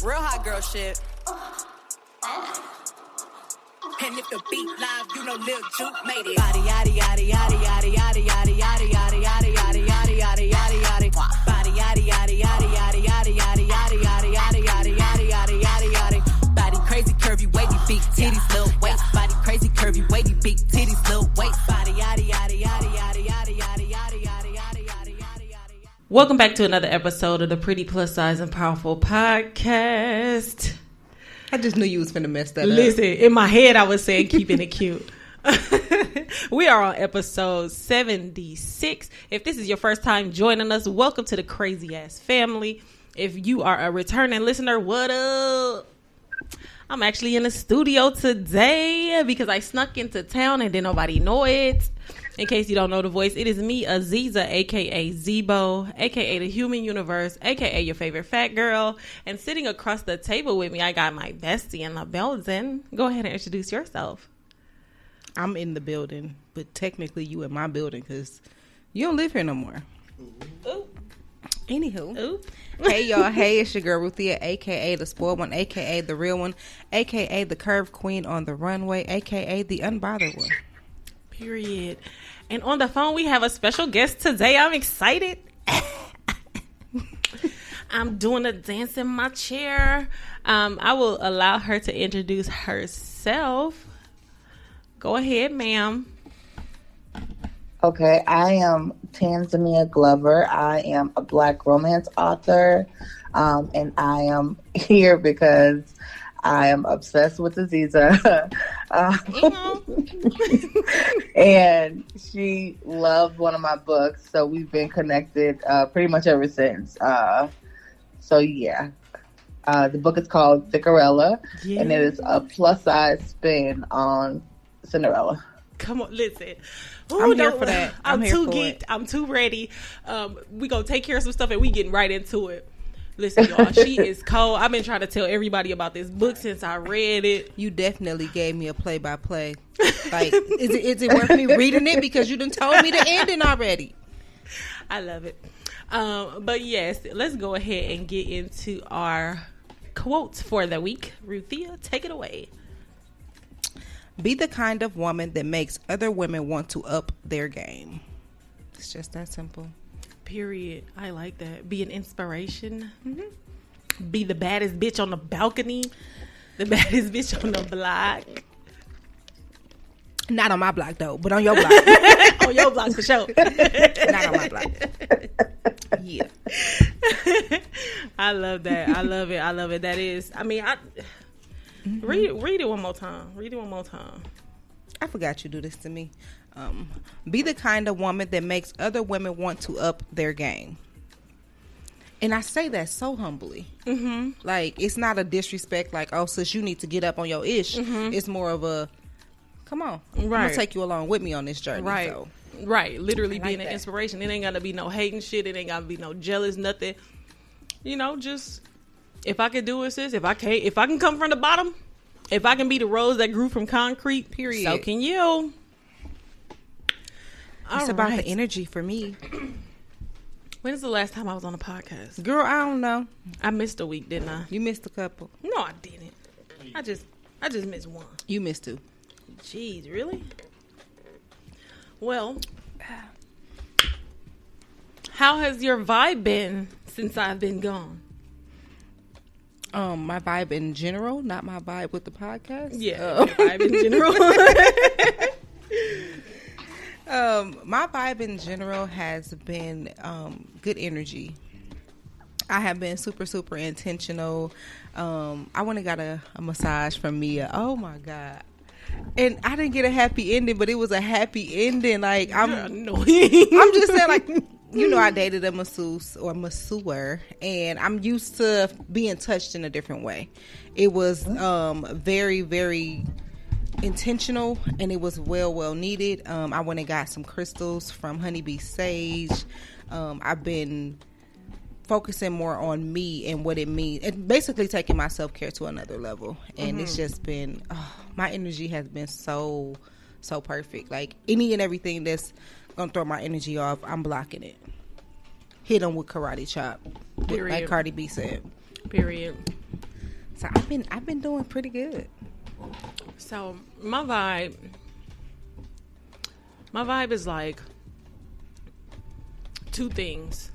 Real hot girl shit. And if the beat live, you know Lil Juke made it. Body yaddy yaddy yaddy yaddy yaddy yaddy yaddy yaddy yaddy yaddy yaddy yaddy yaddy yaddy. Body yaddy yaddy yaddy yaddy yaddy yaddy yaddy yaddy yaddy yaddy yaddy yaddy yaddy yaddy. Body crazy, curvy, wavy, big titties, little waist. Body crazy, curvy, wavy, big titties, little waist. Body yaddy yaddy yaddy yaddy yaddy yaddy yaddy yaddy yaddy yaddy yaddy yaddy. Welcome back to another episode of the Pretty Plus Size and Powerful Podcast. I just knew you was finna mess that Listen, in my head I was saying keeping it cute. We are on episode 76. If this is your first time joining us, welcome to the crazy ass family. If you are a returning listener, what up? I'm actually in the studio today because I snuck into town and didn't nobody know it. In case you don't know the voice, it is me, Aziza, aka Zebo, aka the Human Universe, aka your favorite fat girl. And sitting across the table with me, I got my bestie in the building. Go ahead and introduce yourself. I'm in the building, but technically you in my building because you don't live here no more. Ooh. Anywho. Ooh. Hey y'all, hey, it's your girl Ruthia, aka the spoiled one, aka the real one, aka the curved queen on the runway, aka the unbothered one. Period. And on the phone, we have a special guest today. I'm excited. I'm doing a dance in my chair. I will allow her to introduce herself. Go ahead, ma'am. Okay, I am Tanzania Glover. I am a Black romance author, and I am here because I am obsessed with Aziza. And she loved one of my books, so we've been connected pretty much ever since. So yeah, the book is called THICK-arella, and it is a plus-size spin on Cinderella. Come on, listen. Ooh, I'm here for that. I'm too geeked. I'm too ready. We gonna take care of some stuff and we getting right into it. Listen, y'all, she is cold. I've been trying to tell everybody about this book since I read it. You definitely gave me a play-by-play. Like, is it worth me reading it? Because you done told me the ending already. I love it. But yes, let's go ahead and get into our quotes for the week. Ruthia, take it away. Be the kind of woman that makes other women want to up their game. It's just that simple. Period. I like that. Be an inspiration. Mm-hmm. Be the baddest bitch on the balcony. The baddest bitch on the block. Not on my block though, but on your block. On your block for sure. Not on my block. Yeah. I love that. I love it. I love it. That is, I mean, read it one more time. Read it one more time. I forgot you do this to me. Be the kind of woman that makes other women want to up their game. And I say that so humbly. Mm-hmm. Like, it's not a disrespect like, oh, sis, you need to get up on your ish. Mm-hmm. It's more of a, come on. Right. I'm going to take you along with me on this journey. Right. So. Right. Literally being an inspiration. It ain't got to be no hating shit. It ain't got to be no jealous, nothing. You know, just, if I can do it, sis, if I can come from the bottom, if I can be the rose that grew from concrete, period, so can you. It's about the energy for me. When is the last time I was on a podcast? Girl, I don't know. I missed a week, didn't I? You missed a couple. No, I didn't. I just missed one. You missed two. Jeez, really? Well, how has your vibe been since I've been gone? My vibe in general, not my vibe with the podcast. Yeah, my vibe in general. My vibe in general has been good energy. I have been super, super intentional. I went and got a massage from Mia. Oh my God. And I didn't get a happy ending, but it was a happy ending. Like, I'm annoying. I'm just saying, like, you know, I dated a masseuse or masseur, and I'm used to being touched in a different way. It was very, very intentional, and it was well needed. I went and got some crystals from Honeybee Sage. I've been focusing more on me and what it means, and basically taking my self-care to another level. And it's just been, my energy has been so perfect. Like, any and everything that's gonna throw my energy off, I'm blocking it. Hit them with karate chop. Period. Like Cardi B said. Period. So I've been doing pretty good. So my vibe is like two things,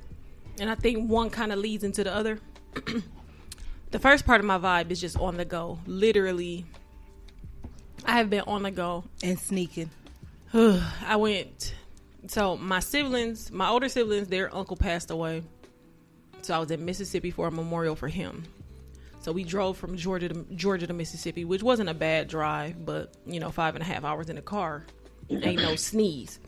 and I think one kind of leads into the other. The first part of my vibe is just on the go. Literally, I have been on the go and sneaking. I went. So my older siblings, their uncle passed away. So I was in Mississippi for a memorial for him. So we drove from Georgia to Mississippi, which wasn't a bad drive, but 5.5 hours in the car, ain't no sneeze.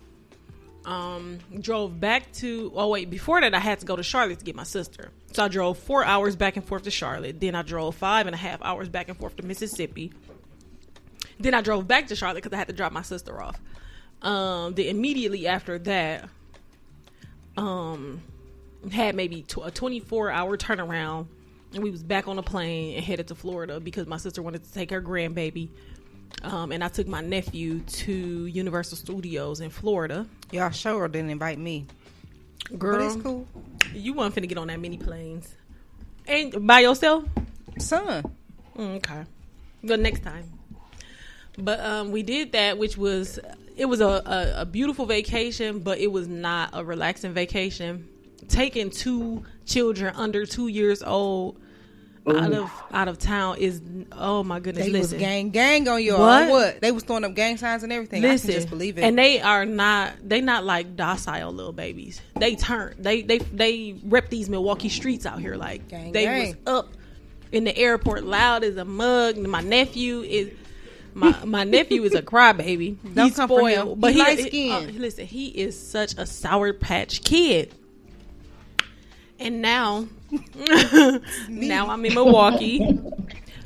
Drove back to. Oh wait, before that I had to go to Charlotte to get my sister. So I drove 4 hours back and forth to Charlotte. Then I drove 5.5 hours back and forth to Mississippi. Then I drove back to Charlotte because I had to drop my sister off. Then immediately after that, had maybe a 24-hour turnaround, and we was back on a plane and headed to Florida because my sister wanted to take her grandbaby. And I took my nephew to Universal Studios in Florida. Y'all sure didn't invite me. Girl, but it's cool. You wasn't finna get on that many planes. And by yourself? Son. Okay. But next time. But we did that, which was, it was a beautiful vacation, but it was not a relaxing vacation. Taking 2 children under 2 years old out of town is, oh my goodness. They listen, was gang on y'all. What? They was throwing up gang signs and everything. Listen, I can just believe it. And they not like docile little babies. They rep these Milwaukee streets out here like gang. Was up in the airport loud as a mug. My nephew is my nephew is a crybaby. He's spoiled, but he light skinned. Listen, he is such a Sour Patch Kid. And now I'm in Milwaukee.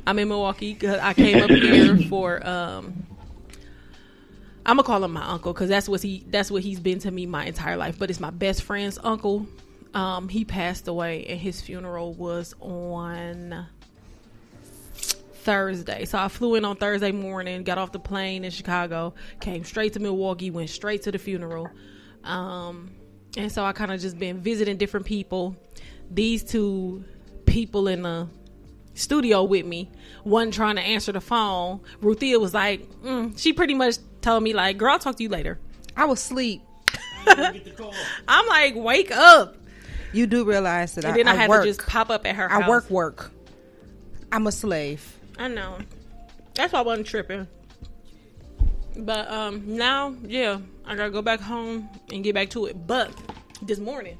Because I came up here for I'm gonna call him my uncle because that's what he's been to me my entire life. But it's my best friend's uncle. He passed away, and his funeral was on Thursday. So I flew in on Thursday morning, got off the plane in Chicago, came straight to Milwaukee, went straight to the funeral. And so I kind of just been visiting different people. These 2 people in the studio with me, one trying to answer the phone. Ruthia was like, she pretty much told me like, girl, I'll talk to you later. I was asleep. I'm like, wake up. You do realize that and then I had work. to just pop up at her house. I work. I'm a slave. I know. That's why I wasn't tripping. But now, yeah, I gotta go back home and get back to it. But this morning,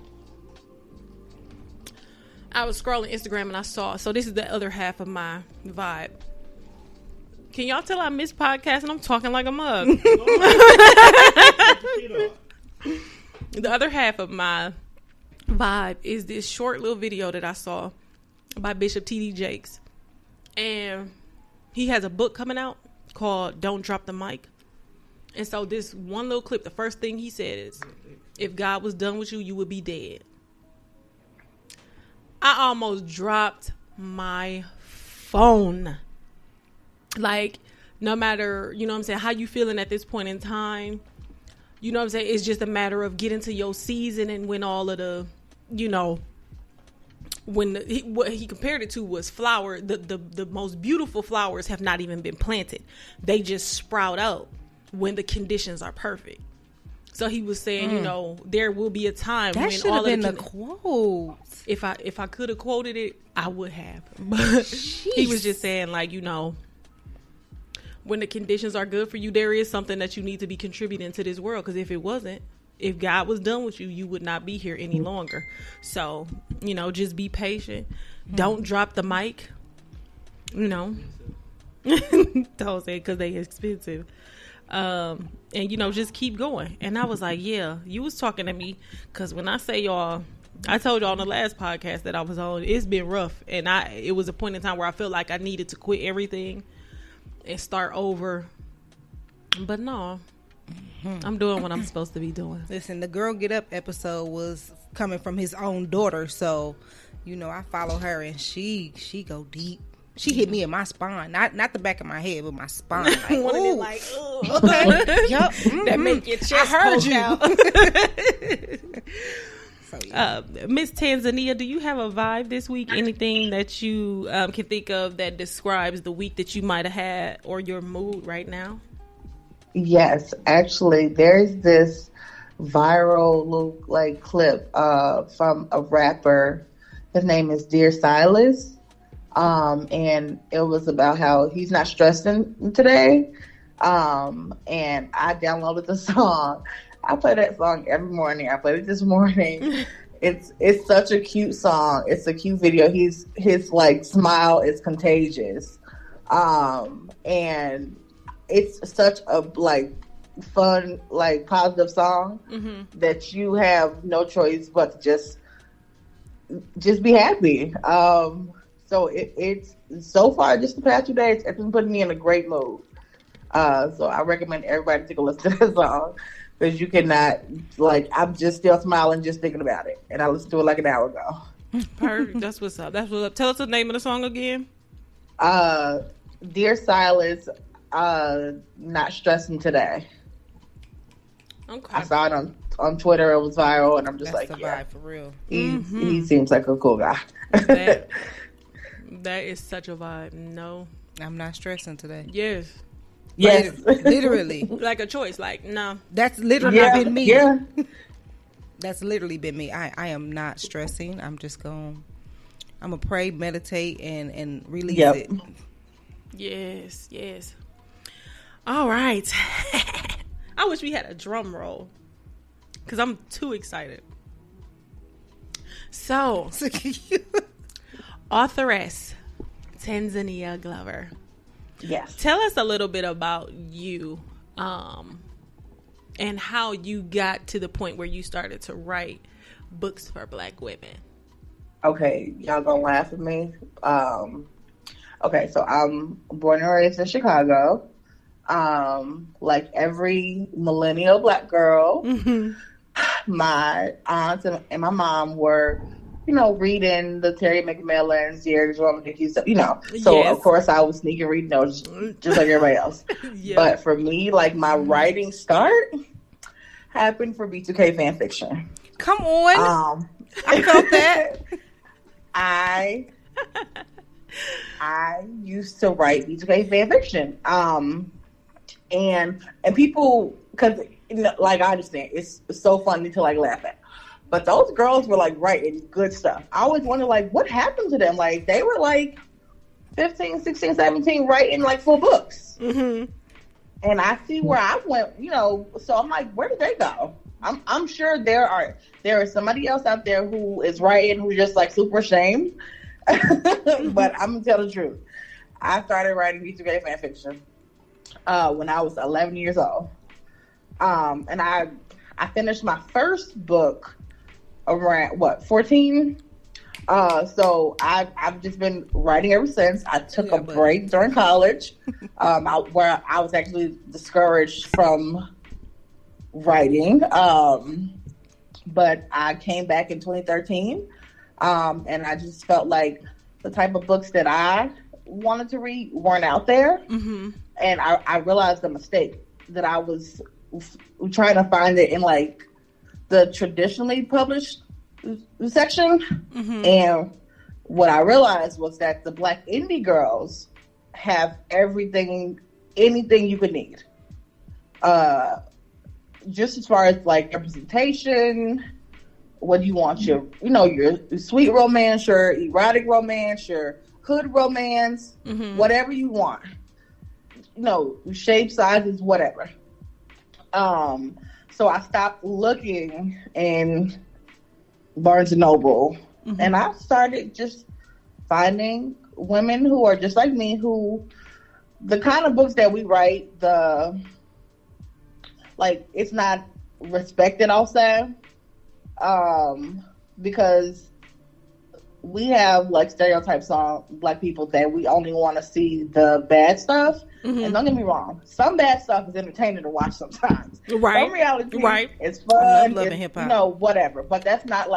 I was scrolling Instagram and I saw. So this is the other half of my vibe. Can y'all tell I miss podcasting? I'm talking like a mug. The other half of my vibe is this short little video that I saw by Bishop T.D. Jakes. And he has a book coming out called Don't Drop the Mic. And so this one little clip, the first thing he said is, if God was done with you, you would be dead. I almost dropped my phone. Like, no matter, you know what I'm saying, how you feeling at this point in time, you know what I'm saying, it's just a matter of getting to your season. And when all of the, when what he compared it to was flower, the most beautiful flowers have not even been planted. They just sprout out when the conditions are perfect. So he was saying, there will be a time that when should have been the quote. If I could have quoted it, I would have. But he was just saying, like, when the conditions are good for you, there is something that you need to be contributing to this world. Because if it wasn't, if God was done with you, you would not be here any longer. So, just be patient. Don't drop the mic. Don't say because they expensive. And just keep going. And I was like, yeah, you was talking to me, because when I say y'all, I told y'all on the last podcast that I was on, it's been rough, and it was a point in time where I felt like I needed to quit everything and start over. But no, I'm doing what I'm supposed to be doing. Listen, the Girl Get Up episode was coming from his own daughter, so I follow her, and she go deep. She hit me in my spine, not the back of my head, but my spine. Like, one of them, like, okay, yep, that make your chest. I heard you. Out. So, Miss Tanzania, do you have a vibe this week? Anything that you can think of that describes the week that you might have had or your mood right now? Yes, actually, there's this viral little clip from a rapper. His name is Dear Silas, and it was about how he's not stressing today. And I downloaded the song. I play that song every morning. I played it this morning. It's such a cute song. It's a cute video. His smile is contagious, and it's such a fun, positive song that you have no choice but to just be happy. So it's so far, just the past 2 days, it's been putting me in a great mood. So I recommend everybody take a listen to that song, because you cannot, I'm just still smiling just thinking about it. And I listened to it an hour ago. Perfect. That's what's up. Tell us the name of the song again. Dear Silas, Not Stressing Today. Okay. I saw it on Twitter. It was viral, and I'm just that's the vibe for real. He seems like a cool guy. That is such a vibe. No. I'm not stressing today. Yes. Yes. Literally. Like a choice. No. That's literally been me. Yeah. That's literally been me. I am not stressing. I'm just I'm going to pray, meditate, and release it. Yes. Yes. All right. I wish we had a drum roll, because I'm too excited. So, authoress Tanzania Glover. Yes. Tell us a little bit about you, and how you got to the point where you started to write books for Black women. Okay, y'all gonna laugh at me. Okay, so I'm born and raised in Chicago. Like every millennial Black girl, my aunts and my mom were, reading the Terry McMillan's, Jerry Jerome Dickey stuff, So Yes. of course I was sneaking reading those just like everybody else. Yeah. But for me, my writing start happened for B2K fan fiction. Come on. I felt that. I used to write B2K fan fiction. And people, because I understand it's so funny to laugh at, but those girls were writing good stuff. I always wonder what happened to them. They were 15, 16, 17 writing full books. And I see where I went, so I'm where did they go? I'm sure there is somebody else out there who is writing who's just super ashamed. But I'm gonna tell the truth. I started writing B2K fan fiction when I was 11 years old, and I finished my first book around 14. So I've just been writing ever since. I took a break during college, where I was actually discouraged from writing, but I came back in 2013. And I just felt like the type of books that I wanted to read weren't out there. Mm-hmm. And I realized the mistake that I was trying to find it in the traditionally published section. Mm-hmm. And what I realized was that the Black indie girls have anything you could need. Just as far as representation, what you want, your sweet romance, your erotic romance, your hood romance, whatever you want. Shape, sizes, whatever. So I stopped looking in Barnes and Noble, and I started just finding women who are just like me, who the kind of books that we write, it's not respected, I'll say. Because we have stereotypes on Black people that we only want to see the bad stuff. Mm-hmm. And don't get me wrong, some bad stuff is entertaining to watch sometimes. Right. Some reality, right. It's fun. Love and hip-hop. Whatever. But that's not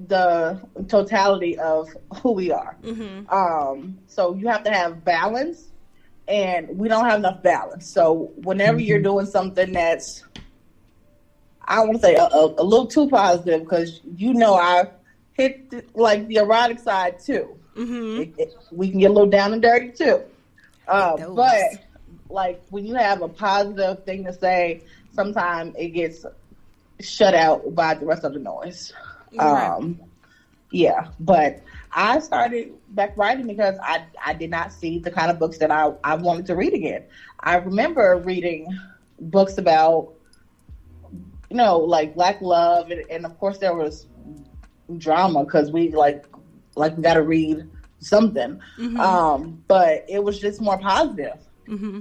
the totality of who we are. Mm-hmm. So you have to have balance, and we don't have enough balance. So whenever you're doing something that's, I want to say a little too positive because I hit like the erotic side too. Mm-hmm. We can get a little down and dirty too. But like when you have a positive thing to say, sometimes it gets shut out by the rest of the noise. Right. Yeah, but I started back writing because I did not see the kind of books that I wanted to read again. I remember reading books about, like Black love, and of course there was drama because we like we got to read something. Mm-hmm. But it was just more positive. Mm-hmm.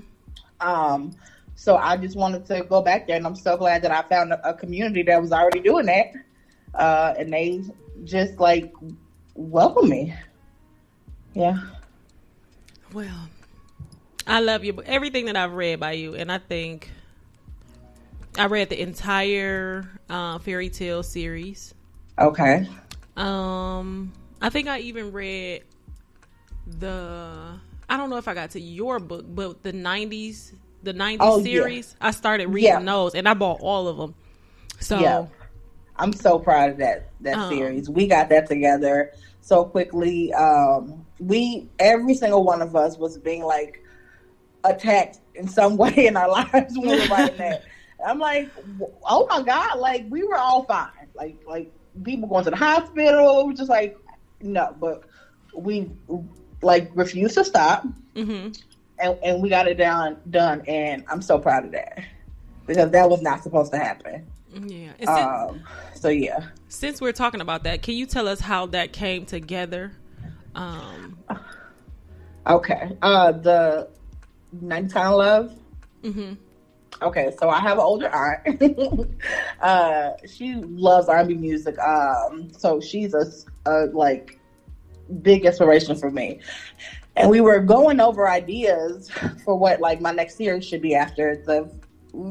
So I just wanted to go back there, and I'm so glad that I found a community that was already doing that, and they just like welcome me. Yeah. Well, I love you. Everything that I've read by you, and I think I read the entire fairy tale series. Okay. I think I even read I don't know if I got to your book, but the 90s series. Yeah. I started reading those, and I bought all of them. So yeah. I'm so proud of that series. We got that together so quickly. Every single one of us was being like attacked in some way in our lives when we were writing that. I'm like, oh my God, like we were all fine. Like people going to the hospital, just like, no, but we like refused to stop. Mm-hmm. And we got it done, and I'm so proud of that because that was not supposed to happen. Yeah. So yeah. Since we're talking about that, can you tell us how that came together? Okay. The 90s Kind of Love. Mm-hmm. Okay, so I have an older aunt. She loves R&B music. So she's a like big inspiration for me. And we were going over ideas for what like my next series should be after the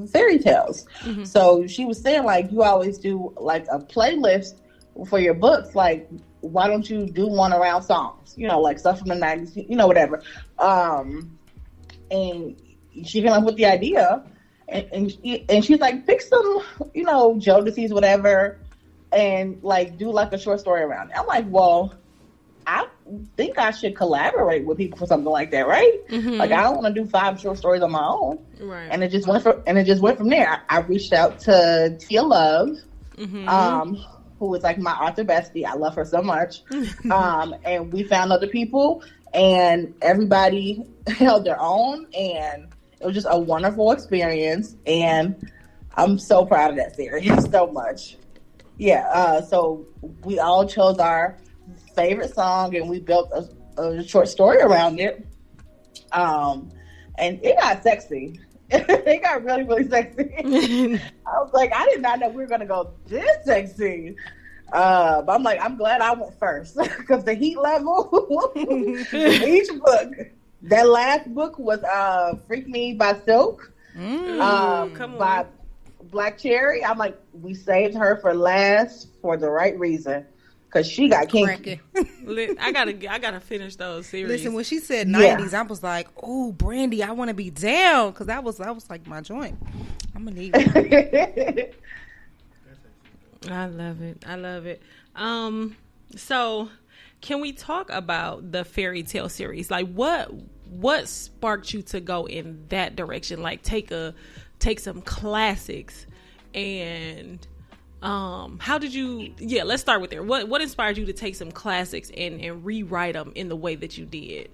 fairy tales. Mm-hmm. So she was saying like you always do like a playlist for your books. Like why don't you do one around songs? Like stuff from the 90s. Whatever. And she came up with the idea. And she's like, pick some, Jodeci's, whatever, and like do like a short story around it. I'm like, well, I think I should collaborate with people for something like that, right? Mm-hmm. Like I don't want to do 5 short stories on my own, right? And it just went from there. I reached out to Tia Love, mm-hmm. Who is like my author bestie. I love her so much, and we found other people, and everybody held their own, and it was just a wonderful experience, and I'm so proud of that series so much. Yeah, so we all chose our favorite song, and we built a short story around it. And it got sexy. It got really, really sexy. I was like, I did not know we were going to go this sexy. But I'm like, I'm glad I went first because the heat level, each book. That last book was Freak Me by Silk by Black Cherry. I'm like, we saved her for last for the right reason because she got kinky. I gotta finish those series. Listen, when she said 90s, I was like, oh, Brandy, I want to be down because that was like my joint. I'm gonna need it. I love it. So can we talk about the fairy tale series? Like what sparked you to go in that direction? Like take some classics and how did you let's start with there. What inspired you to take some classics and rewrite them in the way that you did?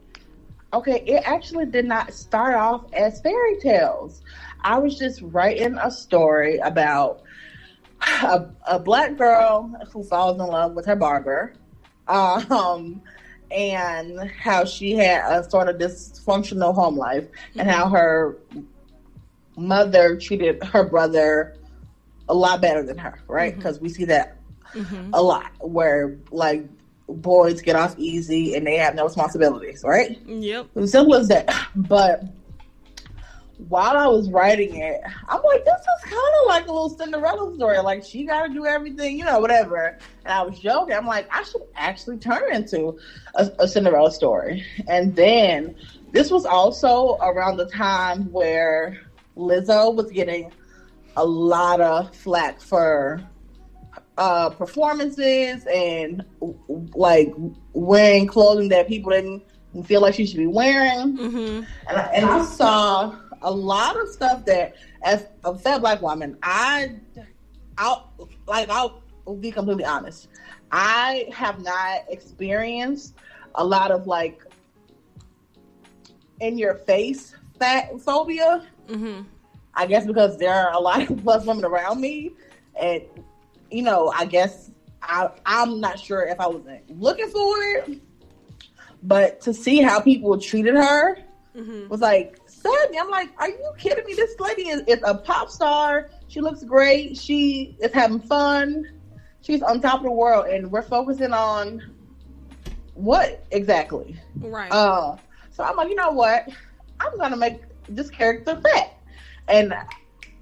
Okay, it actually did not start off as fairy tales. I was just writing a story about a Black girl who falls in love with her barber. And how she had a sort of dysfunctional home life, and how her mother treated her brother a lot better than her, right? Because we see that a lot, where like boys get off easy and they have no responsibilities, right? Yep. As simple as that. But while I was writing it, I'm like, this is kind of like a little Cinderella story. Like, she got to do everything, whatever. And I was joking. I'm like, I should actually turn it into a Cinderella story. And then this was also around the time where Lizzo was getting a lot of flack for performances and like wearing clothing that people didn't feel like she should be wearing. Mm-hmm. And I saw a lot of stuff that, as a fat Black woman, I'll be completely honest. I have not experienced a lot of like in your face fat phobia. Mm-hmm. I guess because there are a lot of plus women around me, and I guess I'm not sure if I wasn't looking for it, but to see how people treated her was like suddenly. I'm like, are you kidding me? This lady is a pop star. She looks great. She is having fun. She's on top of the world, and we're focusing on what exactly? Right. So I'm like, you know what? I'm gonna make this character fat. And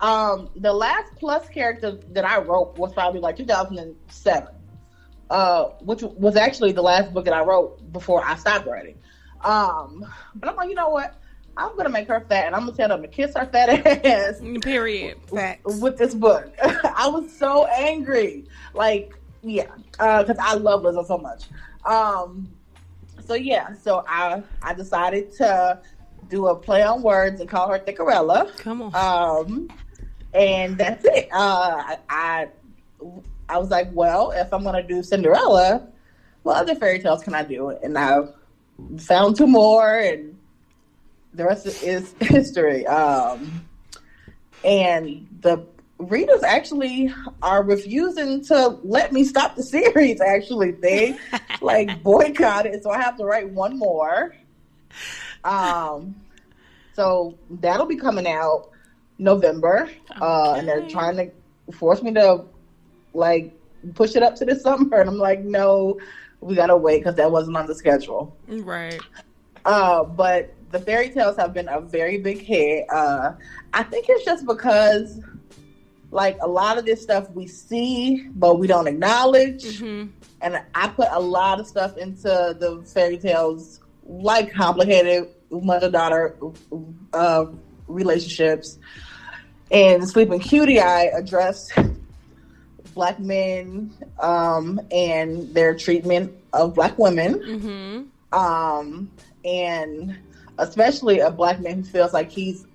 the last plus character that I wrote was probably like 2007, which was actually the last book that I wrote before I stopped writing. But I'm like, you know what? I'm gonna make her fat, and I'm gonna tell them to kiss her fat ass. Period. Facts. With this book. I was so angry. Like, yeah, because I love Lizzo so much. So I decided to do a play on words and call her THICK-arella. Come on. And that's it. I was like, well, if I'm gonna do Cinderella, what other fairy tales can I do? And I found two more, and the rest is history. And the readers actually are refusing to let me stop the series. Actually, they like boycott it, so I have to write one more. So that'll be coming out November, and they're trying to force me to like push it up to the summer, and I'm like, no, we gotta wait because that wasn't on the schedule. Right. But the fairy tales have been a very big hit. I think it's just because like a lot of this stuff we see but we don't acknowledge. Mm-hmm. And I put a lot of stuff into the fairy tales, like complicated mother-daughter relationships. And Sleeping Cutie, I addressed Black men and their treatment of Black women. Mm-hmm. And especially a Black man who feels like he's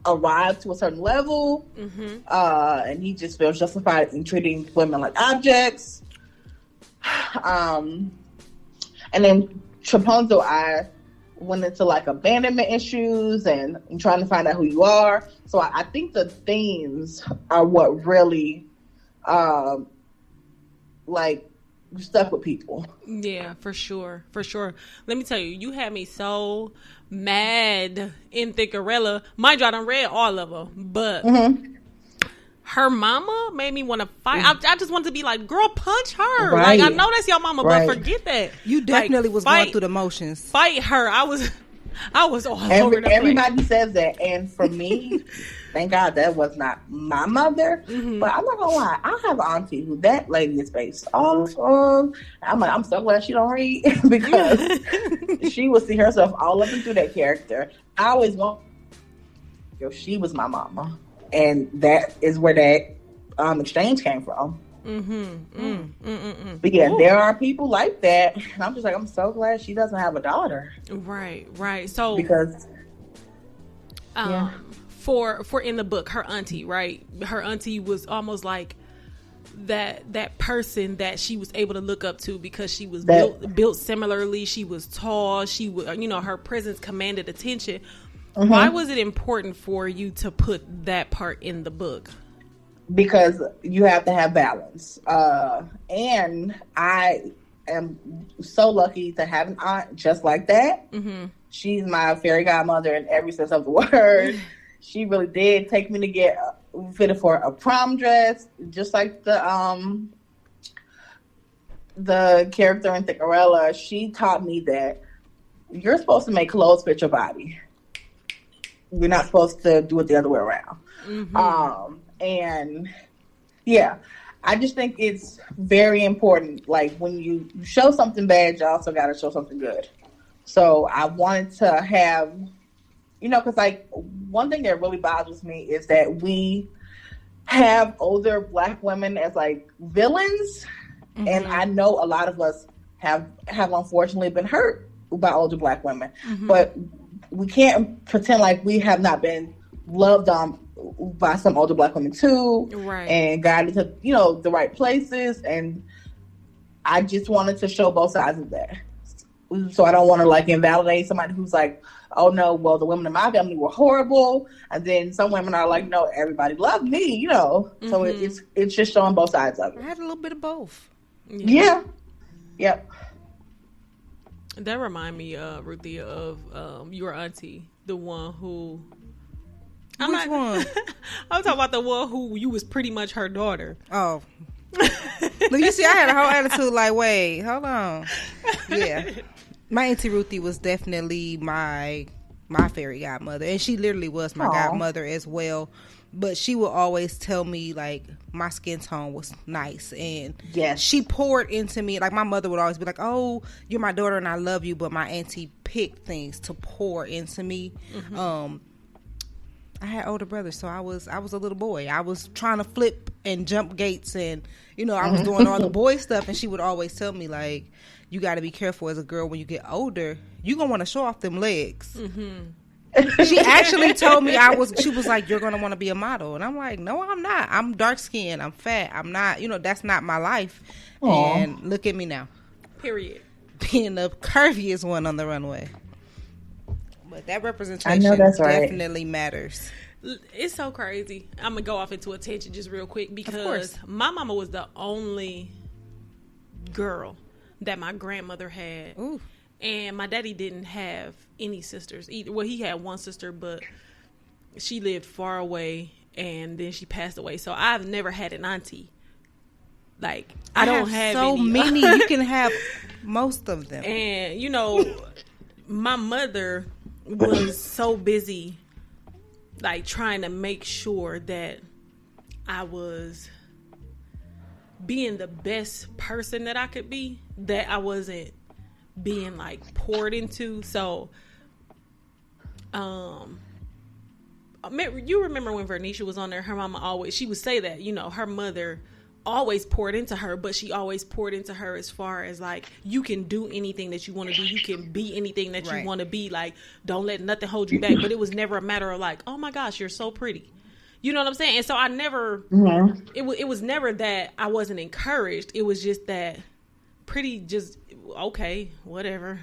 arrived to a certain level, and he just feels justified in treating women like objects. And then Rapunzel, I went into like abandonment issues and trying to find out who you are. So I think the themes are what really like stuck with people. Yeah, for sure. For sure. Let me tell you, you had me so mad in THICK-arella. Mind you, I done read all of them, but her mama made me want to fight. I just wanted to be like, girl, punch her. Right. Like, I know that's your mama, but forget that. You definitely Like, was going through the motions. Fight her. I was all over the place. Everybody says that, and for me, thank God that was not my mother. But I'm not gonna lie, I have an auntie who that lady is based off of. I'm like, I'm so glad she don't read because she would see herself all up and through that character. I always want, she was my mama, and that is where that exchange came from. But yeah, there are people like that, and I'm just like, I'm so glad she doesn't have a daughter. Right. So because for in the book, her auntie, right? Her auntie was almost like that person that she was able to look up to because she was built similarly. She was tall. She was, her presence commanded attention. Why was it important for you to put that part in the book? Because you have to have balance. And I am so lucky to have an aunt just like that. She's my fairy godmother in every sense of the word. She really did take me to get fitted for a prom dress, just like the character in THICK-arella. She taught me that you're supposed to make clothes fit your body. You're not supposed to do it the other way around. And yeah, I just think it's very important. Like when you show something bad, you also got to show something good. So I wanted to have, because like one thing that really bothers me is that we have older Black women as like villains, and I know a lot of us have unfortunately been hurt by older Black women, but we can't pretend like we have not been loved on by some older Black women too, right? And guided to the right places. And I just wanted to show both sides of that, so I don't want to like invalidate somebody who's like, oh no, well the women in my family were horrible, and then some women are like, no, everybody loved me, So it's just showing both sides of it. I had a little bit of both. Yeah. Yep. That remind me, Ruthie, of your auntie, the one who. Which one? I'm talking about the one who you was pretty much her daughter. Oh. Look, you see, I had a whole attitude like, wait, hold on. Yeah. My auntie Ruthie was definitely my fairy godmother, and she literally was my godmother as well. But she would always tell me like my skin tone was nice, and she poured into me. Like my mother would always be like, "Oh, you're my daughter, and I love you," but my auntie picked things to pour into me. I had older brothers, so I was a little boy. I was trying to flip and jump gates, and I was doing all the boy stuff. And she would always tell me like, you got to be careful as a girl when you get older. You gonna want to show off them legs. She actually told me she was like, you're gonna want to be a model, and I'm like, no, I'm not. I'm dark skinned. I'm fat. I'm not. That's not my life. Aww. And look at me now. Period. Being the curviest one on the runway. But that representation definitely matters. It's so crazy. I'm gonna go off into a tangent just real quick because my mama was the only girl that my grandmother had. Ooh. And my daddy didn't have any sisters either. Well, he had one sister, but she lived far away, and then she passed away. So I've never had an auntie. Like I don't have so any. many. You can have most of them. And my mother was so busy, like trying to make sure that I was being the best person that I could be, that I wasn't being like poured into. So you remember when Vernisha was on there, her mama she would say that her mother always poured into her, but she always poured into her as far as like, you can do anything that you want to do, you can be anything that you want to be, like don't let nothing hold you back. But it was never a matter of like, oh my gosh, you're so pretty, you know what I'm saying? And so I never it was never that I wasn't encouraged. It was just that pretty, just okay, whatever.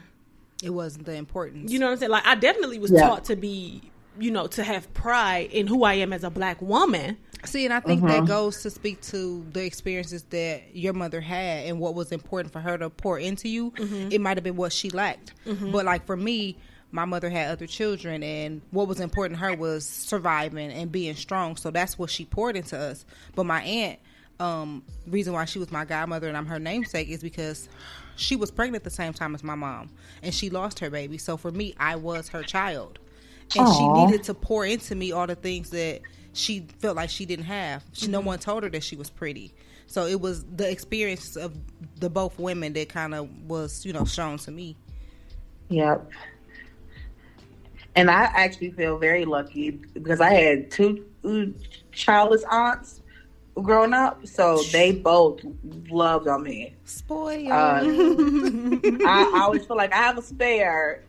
It wasn't the importance. You know what I'm saying? Like I definitely was taught to be, to have pride in who I am as a Black woman. See, and I think that goes to speak to the experiences that your mother had and what was important for her to pour into you. It might have been what she lacked. But like for me, my mother had other children, and what was important to her was surviving and being strong. So that's what she poured into us. But my aunt, reason why she was my godmother and I'm her namesake is because she was pregnant at the same time as my mom, and she lost her baby. So for me, I was her child, and she needed to pour into me all the things that she felt like she didn't have. No one told her that she was pretty. So it was the experience of the both women that kind of was, shown to me. Yep. And I actually feel very lucky because I had two childless aunts growing up, so they both loved on me. Spoiled. I always feel like I have a spare.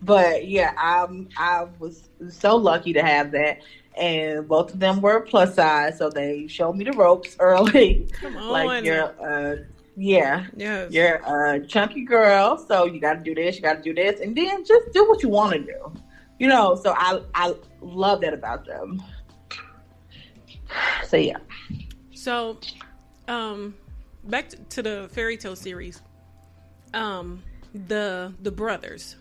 But yeah, I was so lucky to have that, and both of them were plus size, so they showed me the ropes early. Come on, like you're a chunky girl, so you got to do this, and then just do what you want to do. So I love that about them. So yeah. So, back to the fairy tale series. The brothers.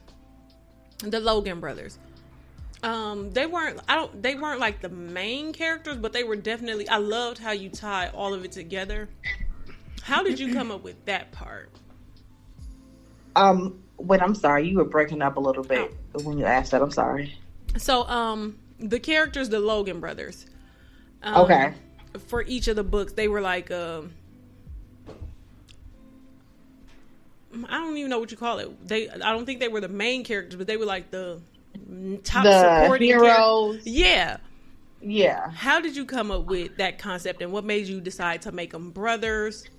The Logan brothers. They weren't like the main characters, but they were definitely, I loved how you tie all of it together. How did you come up with that part? Wait, I'm sorry, you were breaking up a little bit when you asked that. I'm sorry. So, the characters, the Logan brothers. Okay. For each of the books, they were like, I don't even know what you call it. I don't think they were the main characters, but they were like the top supporting heroes. Yeah. Yeah. How did you come up with that concept, and what made you decide to make them brothers?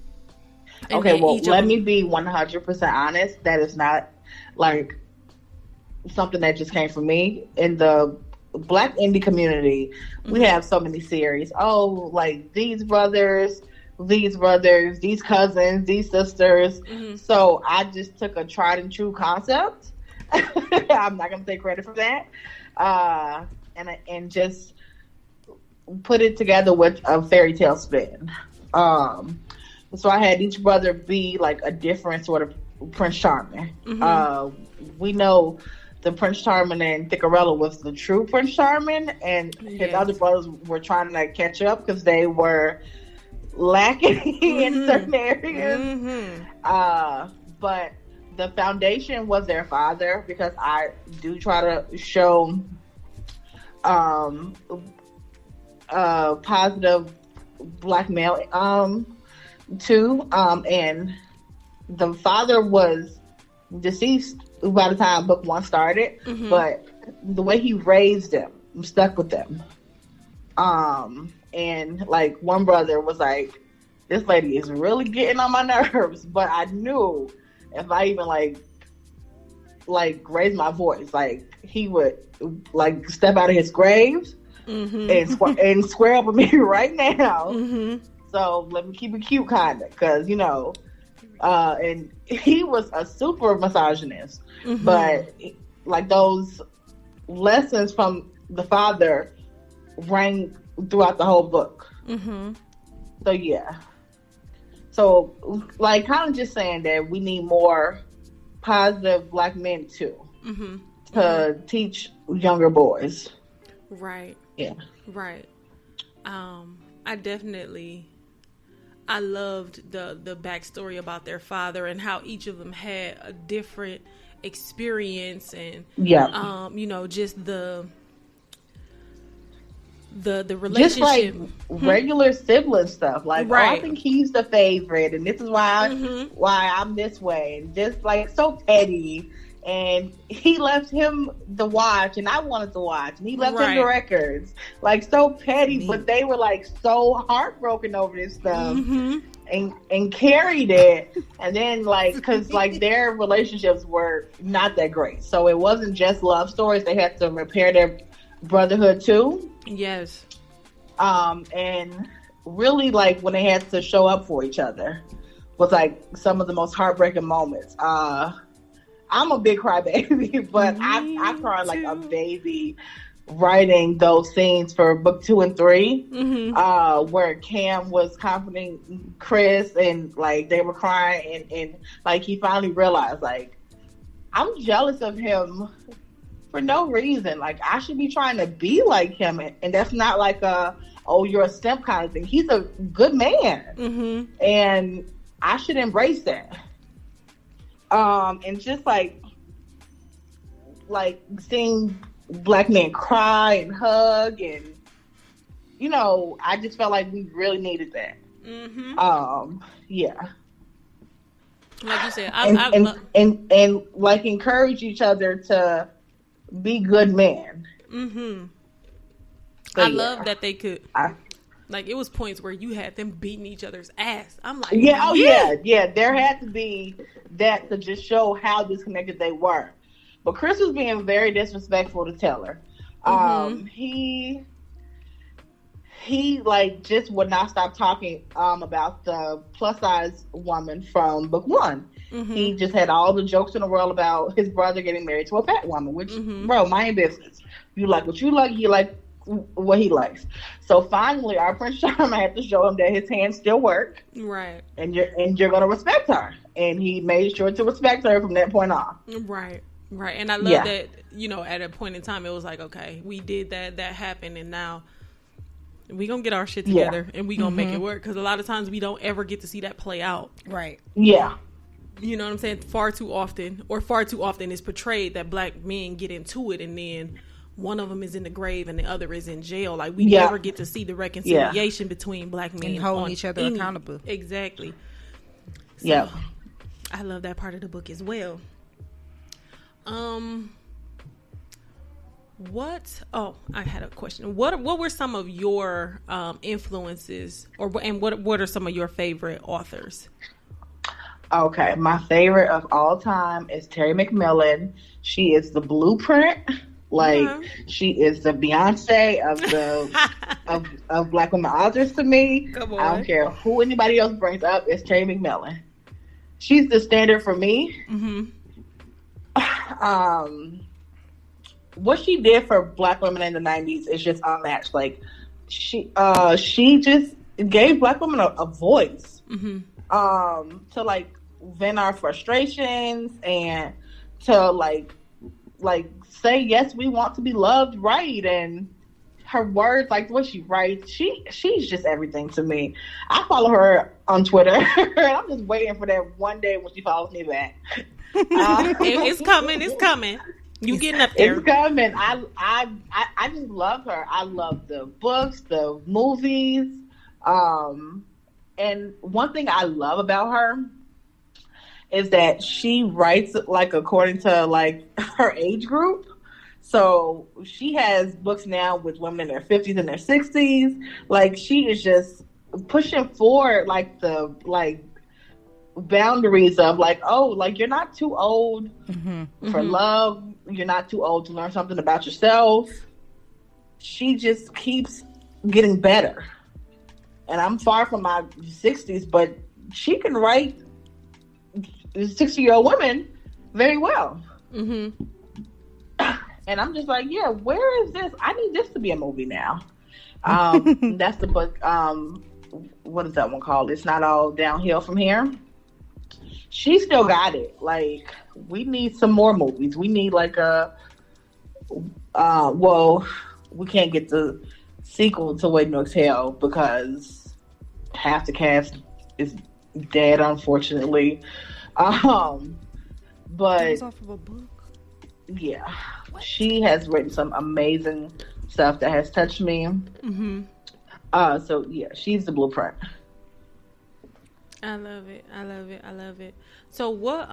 And Okay, then well, each of let them- me be 100% honest. That is not like something that just came from me. In the Black indie community, we have so many series. Oh, like these brothers, these cousins, these sisters. So I just took a tried and true concept. I'm not gonna take credit for that. And just put it together with a fairy tale spin. So I had each brother be like a different sort of Prince Charming. We know the Prince Charming and THICK-arella was the true Prince Charming, and his other brothers were trying to catch up because they were lacking in certain areas. But the foundation was their father, because I do try to show positive Black male too. And the father was deceased by the time book 1 started, but the way he raised them stuck with them. And like one brother was like, this lady is really getting on my nerves, but I knew if I even like raise my voice, like he would like step out of his grave and square up with me right now. So let me keep it cute, kind of, because and he was a super misogynist, but like those lessons from the father rang throughout the whole book. So yeah. So like kind of just saying that we need more positive Black men too, to teach younger boys. Right. Yeah. Right. I loved the backstory about their father and how each of them had a different experience, and just the relationship, just like regular sibling stuff. Like, right. I think he's the favorite, and this is why I'm this way, and just like so petty. And he left him the watch, and I wanted to watch, and he left him the records. Like, so petty, but they were like so heartbroken over this stuff, and carried it. And then because their relationships were not that great, so it wasn't just love stories. They had to repair their brotherhood too. Yes. And really, like, when they had to show up for each other was like some of the most heartbreaking moments. I'm a big crybaby, but I cried like a baby writing those scenes for book 2 and 3, where Cam was comforting Chris, and like they were crying, and like he finally realized, like, I'm jealous of him for no reason. Like, I should be trying to be like him, and that's not like you're a simp kind of thing. He's a good man, and I should embrace that. And just like seeing Black men cry and hug, and I just felt like we really needed that. Yeah. Like you said, and like encourage each other to be good men. I love that they could. Like, it was points where you had them beating each other's ass. I'm like, yeah. There had to be that to just show how disconnected they were. But Chris was being very disrespectful to Taylor. He like just would not stop talking about the plus size woman from book 1. He just had all the jokes in the world about his brother getting married to a fat woman, which bro, mind your business. You like what you like, you like what he likes. So finally, our Prince Charming had to show him that his hands still work, right? And you're gonna respect her, and he made sure to respect her from that point on. Right. And I love that at a point in time it was like, okay, we did that happened, and now we gonna get our shit together and we gonna make it work, because a lot of times we don't ever get to see that play out. Right. Yeah. You know what I'm saying? Far too often it's portrayed that Black men get into it, and then one of them is in the grave and the other is in jail. Like, we never get to see the reconciliation between Black men and holding each other accountable. Exactly. So, I love that part of the book as well. What? Oh, I had a question. What were some of your influences, and what are some of your favorite authors? Okay, my favorite of all time is Terry McMillan. She is the blueprint. Like, she is the Beyonce of the of Black women authors to me. Come on. I don't care who anybody else brings up. It's Terry McMillan. She's the standard for me. What she did for Black women in the 90s is just unmatched. Like, she just gave Black women a voice. To like vent our frustrations and to like say yes, we want to be loved, right? And her words, like what she writes, she's just everything to me. I follow her on Twitter and I'm just waiting for that one day when she follows me back. It's coming. You getting up there. It's coming. I just love her. I love the books, the movies. And one thing I love about her is that she writes like according to like her age group. So she has books now with women in their 50s and their 60s. Like, she is just pushing forward like the boundaries of like, oh, like, you're not too old for love. You're not too old to learn something about yourself. She just keeps getting better. And I'm far from my 60s, but she can write 60-year-old women very well. And I'm just like, yeah, where is this? I need this to be a movie now. That's the book. What is that one called? It's Not All Downhill From Here. She still got it. Like, we need some more movies. We need like well, we can't get the sequel to Waiting to Exhale because half the cast is dead, unfortunately. But It's off of a book. Yeah, she has written some amazing stuff that has touched me. So yeah, she's the blueprint. I love it. So what?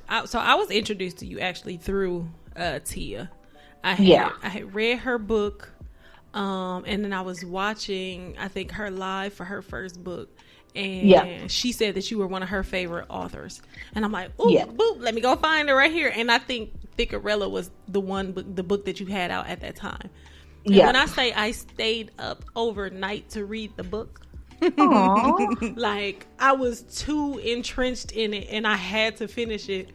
I was introduced to you actually through Tia. I had read her book, and then I was watching, I think, her live for her first book, and she said that you were one of her favorite authors, and I'm like, ooh, boop, let me go find her right here. And I think THICK-arella was the book that you had out at that time. And when I say I stayed up overnight to read the book, like, I was too entrenched in it, and I had to finish it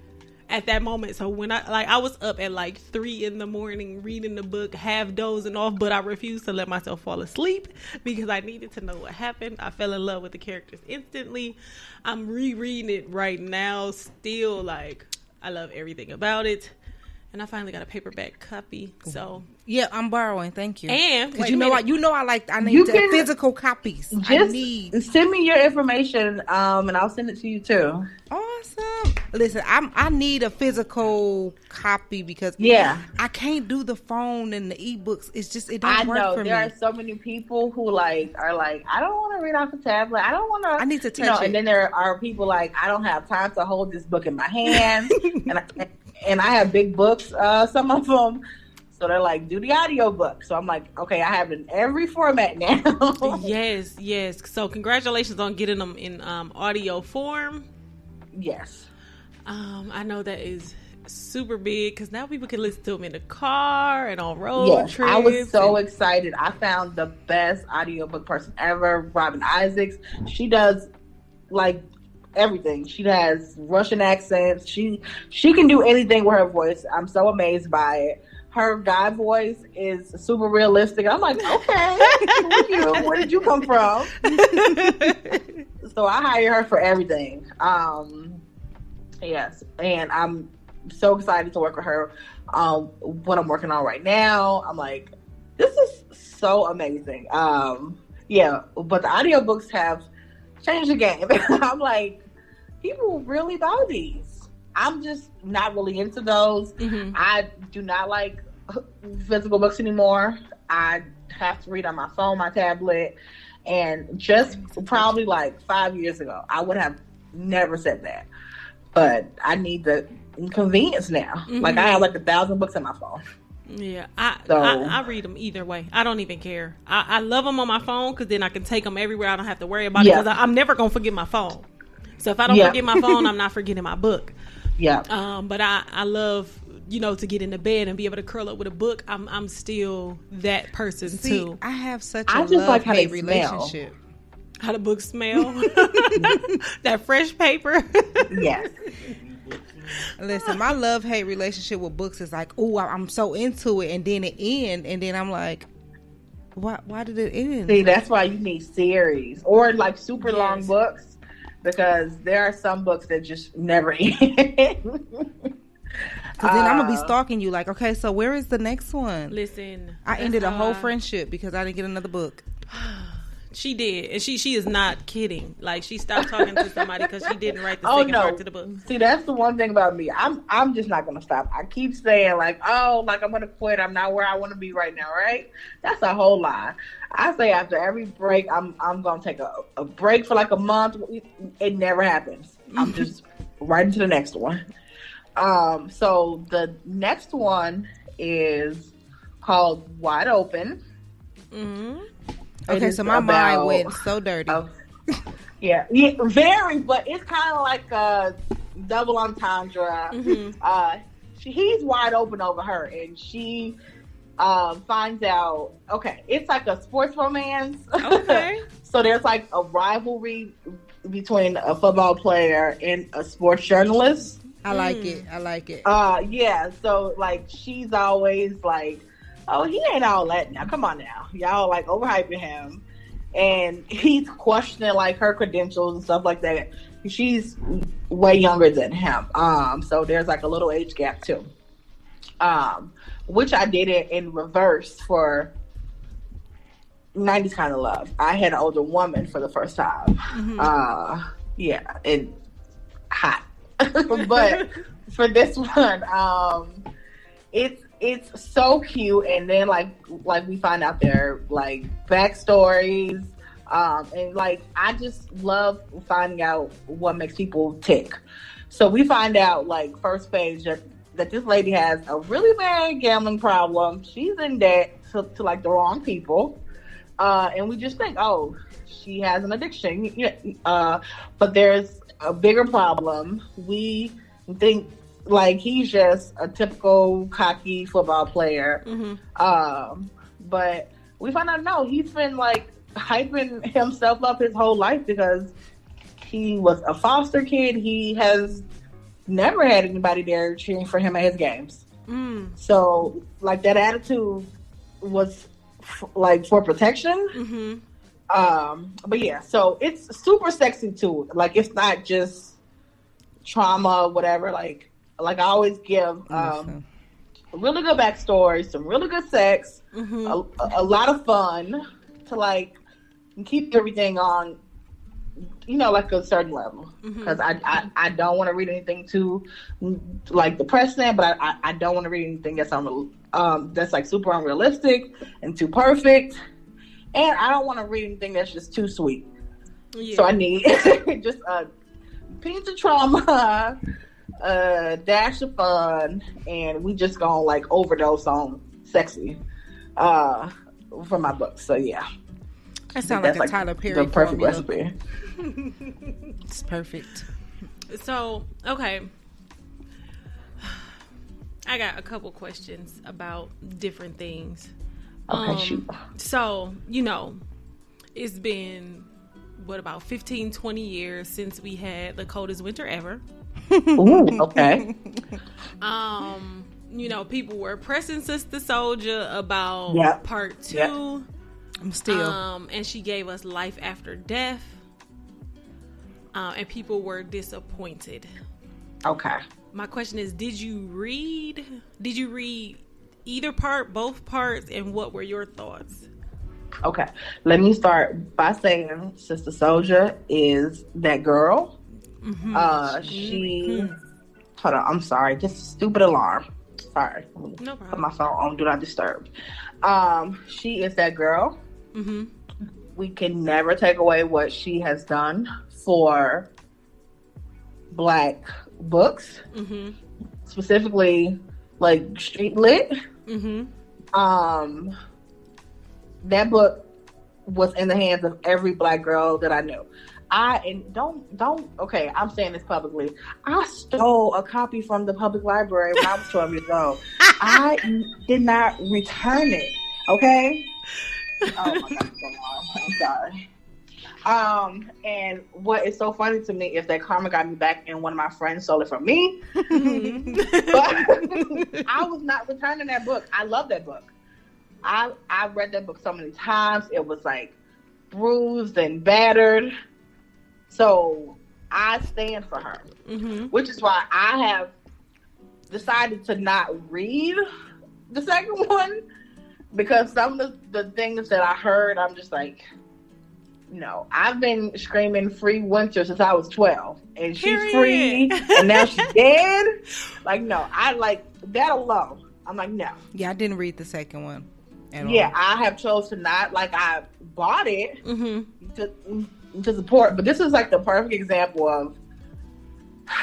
at that moment. So when I was up at like 3 a.m. reading the book, half dozing off, but I refused to let myself fall asleep because I needed to know what happened. I fell in love with the characters instantly. I'm rereading it right now, still, like, I love everything about it. And I finally got a paperback copy. So yeah, I'm borrowing. Thank you. And I need the physical copies. Send me your information, and I'll send it to you too. Awesome. Listen, I need a physical copy because I can't do the phone and the ebooks. It's just, it don't work for me. There are so many people who are like, I don't want to read off the tablet. I don't want to. I need to touch it. And then there are people like, I don't have time to hold this book in my hands, and I have big books, some of them. So they're like, do the audio book. So I'm like, okay, I have it in every format now. Yes. So congratulations on getting them in audio form. Yes. I know that is super big because now people can listen to them in the car and on road trips. I was so excited. I found the best audiobook person ever, Robin Isaacs. She does like everything. She has Russian accents. She can do anything with her voice. I'm so amazed by it. Her guy voice is super realistic. I'm like, okay, who are you? Where did you come from? So I hire her for everything. Yes, and I'm so excited to work with her. What I'm working on right now, I'm like, this is so amazing. But the audiobooks have changed the game. I'm like, people really buy these. I'm just not really into those. I do not like physical books anymore. I have to read on my phone, my tablet, and just probably like 5 years ago, I would have never said that. but I need the convenience now. Mm-hmm. Like I have like 1,000 books on my phone. Yeah, I read them either way. I don't even care. I love them on my phone because then I can take them everywhere. I don't have to worry about it because I'm never gonna forget my phone. So if I don't forget my phone, I'm not forgetting my book. Yeah. But I love, to get into bed and be able to curl up with a book. I'm still that person too. I have such a love-hate relationship. How the books smell? That fresh paper. Yes. Listen, my love-hate relationship with books is like, oh, I'm so into it, and then it ends, and then I'm like, why did it end? See, that's why you need series or like super long books, because there are some books that just never end. Because then I'm gonna be stalking you, like, okay, so where is the next one? Listen, I ended a whole friendship because I didn't get another book. She did, and she is not kidding. Like, she stopped talking to somebody because she didn't write the second part to the book. See, that's the one thing about me. I'm just not gonna stop. I keep saying like, I'm gonna quit. I'm not where I want to be right now. Right? That's a whole lie. I say after every break, I'm gonna take a break for like a month. It never happens. I'm just right into the next one. So the next one is called Wide Open. Mm-hmm. Okay, so my mind went so dirty. Yeah, very, but it's kind of like a double entendre. Mm-hmm. He's wide open over her, and she finds out. Okay, it's like a sports romance. Okay. So there's like a rivalry between a football player and a sports journalist. I like it. Yeah. So like, she's always like, oh, he ain't all that now. Come on now. Y'all like overhyping him. And he's questioning like her credentials and stuff like that. She's way younger than him. So there's like a little age gap too. Which I did it in reverse for 90s Kind of Love. I had an older woman for the first time. Mm-hmm. Yeah, and hot. But for this one, it's so cute, and then like we find out their like backstories, and like I just love finding out what makes people tick. So we find out like first page that this lady has a really bad gambling problem. She's in debt to like the wrong people, and we just think, oh, she has an addiction. But there's a bigger problem. We think like he's just a typical cocky football player. Mm-hmm. But we find out, no, he's been like hyping himself up his whole life because he was a foster kid. He has never had anybody there cheering for him at his games. So like that attitude was like for protection. Mm-hmm. But yeah, so it's super sexy too. Like it's not just trauma, whatever. Like I always give a really good backstory, some really good sex, mm-hmm. a lot of fun to like keep everything on, like a certain level. Because mm-hmm. I don't want to read anything too like depressing, but I don't want to read anything that's like super unrealistic and too perfect, and I don't want to read anything that's just too sweet. Yeah. So I need just a pinch of trauma, a dash of fun, and we just gonna like overdose on sexy for my books. So yeah, that sounds like a Tyler Perry the perfect recipe. It's perfect. So okay, I got a couple questions about different things. Okay, shoot. So it's been about 15, 20 years since we had the coldest winter ever. Ooh, okay. People were pressing Sister Soldier about part 2. Yep. I'm still. And she gave us Life After Death. And people were disappointed. Okay. My question is, did you read either part, both parts, and what were your thoughts? Okay. Let me start by saying Sister Soldier is that girl. Mm-hmm. Hold on, I'm sorry. Just stupid alarm. Sorry. No problem. Put my phone on Do Not Disturb. She is that girl. Mm-hmm. We can never take away what she has done for Black books, specifically like street lit. That book was in the hands of every Black girl that I knew. Okay, I'm saying this publicly. I stole a copy from the public library when I was 12 years old. I did not return it. Okay? Oh my God, I'm sorry. And what is so funny to me is that karma got me back, and one of my friends stole it from me. But I was not returning that book. I love that book. I read that book so many times. It was like bruised and battered. So I stand for her, which is why I have decided to not read the second one, because some of the things that I heard, I'm just like, no. I've been screaming free Winter since I was 12, and she's free, and now she's dead. Like, no, I like that alone. I'm like, no. Yeah, I didn't read the second one. Yeah, I have chose to not. Like, I bought it to support, but this is like the perfect example of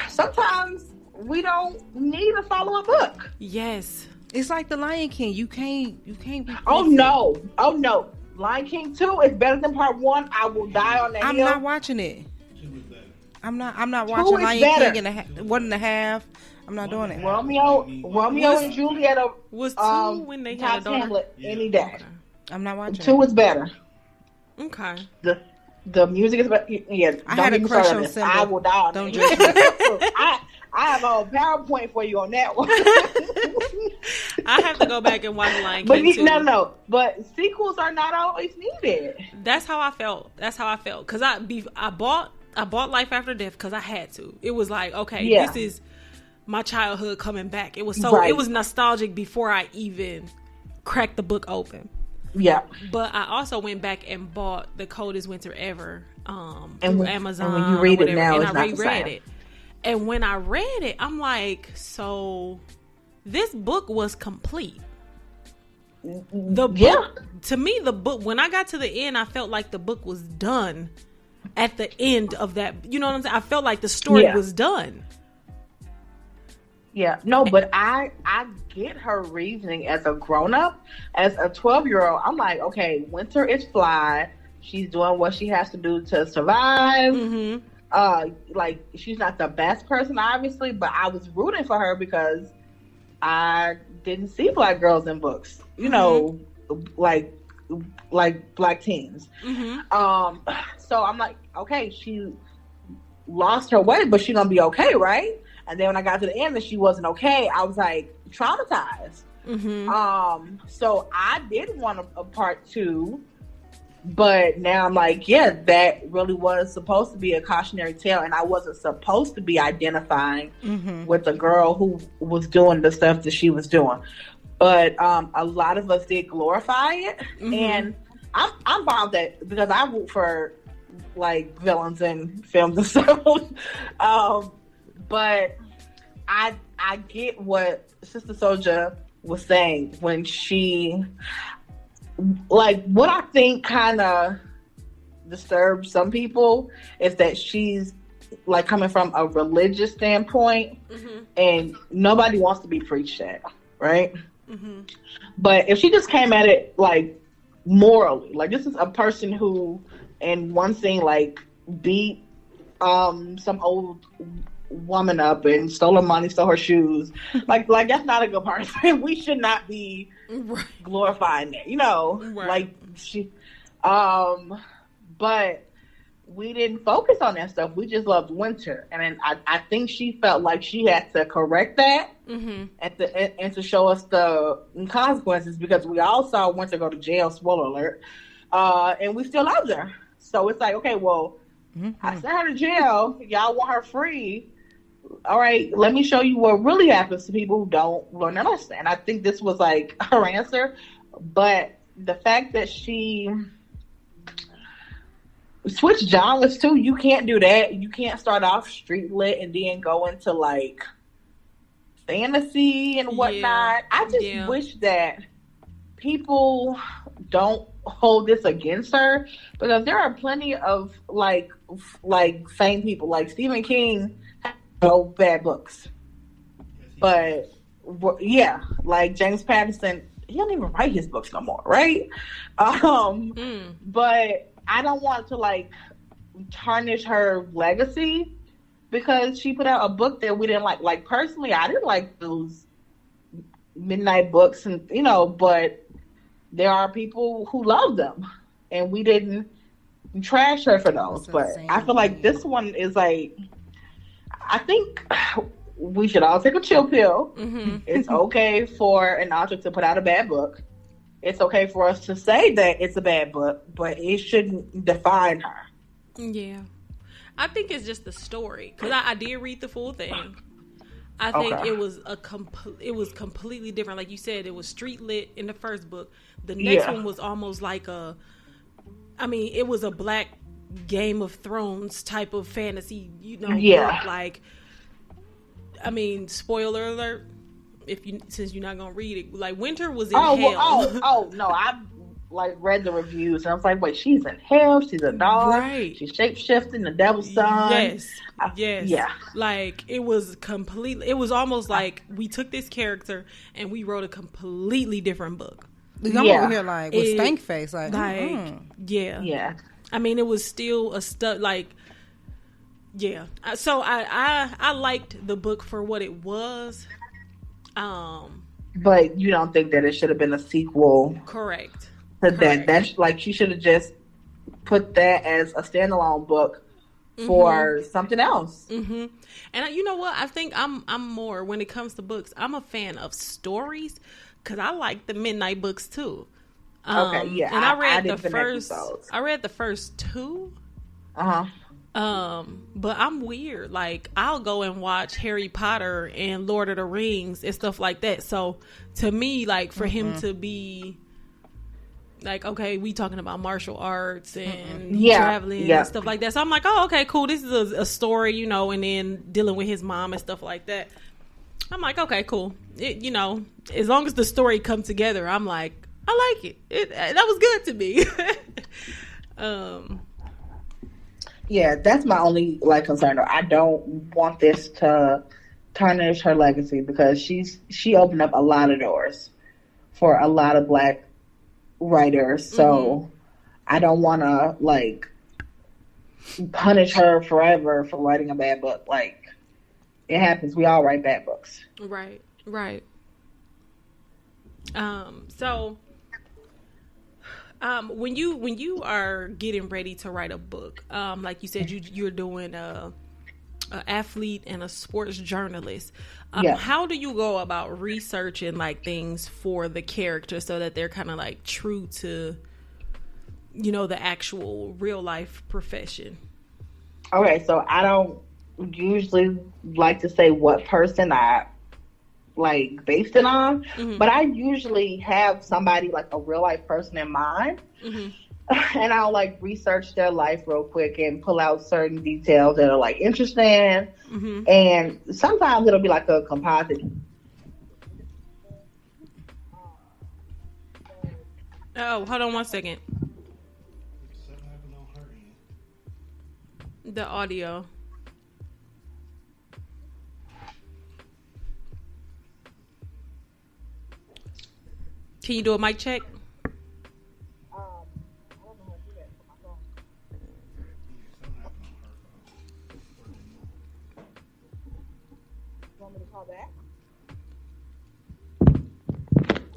sometimes we don't need to follow a book. Yes, it's like the Lion King. You can't. Oh no! Lion King 2 is better than part 1. I will die on that hill. I'm not watching it. I'm not watching Lion King in 1.5. I'm not doing it. Romeo and Juliet was 2 when they had a daughter. Hamlet any day. Okay. I'm not watching. 2 is better. Okay. The music is better. Yeah, I had a crush on Simba. I will die on Don't that. judge me. I have a PowerPoint for you on that one. I have to go back and watch Lion King 2. No. But sequels are not always needed. That's how I felt. Because I bought Life After Death because I had to. It was like, okay, this is my childhood coming back. It was It was nostalgic before I even cracked the book open. Yeah. But I also went back and bought The Coldest Winter Ever through Amazon. And when you read it now, it's I not the reread same. it. And when I read it, I'm like, so this book was complete. The book, to me, the book, when I got to the end, I felt like the book was done at the end of that. You know what I'm saying? I felt like the story was done. Yeah, no, but I get her reasoning as a grown-up. As a 12-year-old, I'm like, okay, Winter is fly. She's doing what she has to do to survive. Like, she's not the best person, obviously, but I was rooting for her because I didn't see Black girls in books, you know, like Black teens. So I'm like, okay, she lost her way, but she's gonna be okay, right? And then when I got to the end and she wasn't okay, I was like traumatized. So I did want a part 2. But now I'm like, yeah, that really was supposed to be a cautionary tale, and I wasn't supposed to be identifying with the girl who was doing the stuff that she was doing. But a lot of us did glorify it, and I'm fine with that because I root for like villains in films and stuff. But I get what Sister Soldier was saying when she. Like, what I think kind of disturbs some people is that she's like coming from a religious standpoint, and nobody wants to be preached at, right? But if she just came at it like morally, like this is a person who in one scene like beat some old woman up and stole her money, stole her shoes, like that's not a good person. We should not be glorifying that, you know, like she but we didn't focus on that stuff. We just loved Winter, and then I think she felt like she had to correct that and to show us the consequences, because we all saw Winter go to jail, spoiler alert, and we still loved her. So it's like, okay, well, I sent her to jail, y'all want her free, all right, let me show you what really happens to people who don't learn their lesson. And I think this was like her answer. But the fact that she switched genres too, you can't do that. You can't start off street lit and then go into like fantasy and whatnot. I just wish that people don't hold this against her, because there are plenty of like sane people. Like Stephen King no bad books. But yeah, like James Patterson, he don't even write his books no more, right? But I don't want to like tarnish her legacy because she put out a book that we didn't like. Like personally, I didn't like those midnight books, and but there are people who love them, and we didn't trash her for those. But I feel like this one is like, I think we should all take a chill pill. Mm-hmm. It's okay for an author to put out a bad book. It's okay for us to say that it's a bad book, but it shouldn't define her. Yeah. I think it's just the story. Because I did read the full thing. I think it was completely different. Like you said, it was street lit in the first book. The next one was almost like it was a black Game of Thrones type of fantasy, book. Like, spoiler alert, since you're not gonna read it, like Winter was in hell. No, I like read the reviews and I was like, wait, she's in hell, she's a dog, right? She's shape-shifting the devil's son. Yes. Yeah. Like it was almost like we took this character and we wrote a completely different book. I'm over here like with stank face, like yeah. It was still a stuff like. Yeah, so I liked the book for what it was. But you don't think that it should have been a sequel? Correct. That's like she should have just put that as a standalone book for something else. Mm-hmm. And you know what? I think I'm more, when it comes to books, I'm a fan of stories because I like the midnight books too. Okay, yeah. And I read the first two. But I'm weird. Like I'll go and watch Harry Potter and Lord of the Rings and stuff like that. So to me, like for him to be like, okay, we talking about martial arts and traveling and stuff like that. So I'm like, oh, okay, cool. This is a story, and then dealing with his mom and stuff like that. I'm like, okay, cool. As long as the story comes together, I'm like, I like it. That was good to me. Yeah, that's my only concern. I don't want this to tarnish her legacy because she opened up a lot of doors for a lot of Black writers. So I don't want to punish her forever for writing a bad book. Like it happens. We all write bad books. Right. So. When you are getting ready to write a book, like you said, you're doing a athlete and a sports journalist. How do you go about researching things for the character so that they're kind of true to, the actual real life profession? Okay, so I don't usually like to say what person I based it on, but I usually have somebody a real life person in mind, and I'll research their life real quick and pull out certain details that are interesting, and sometimes it'll be a composite. Oh, hold on one second. The audio. Can you do a mic check? Want me to call back?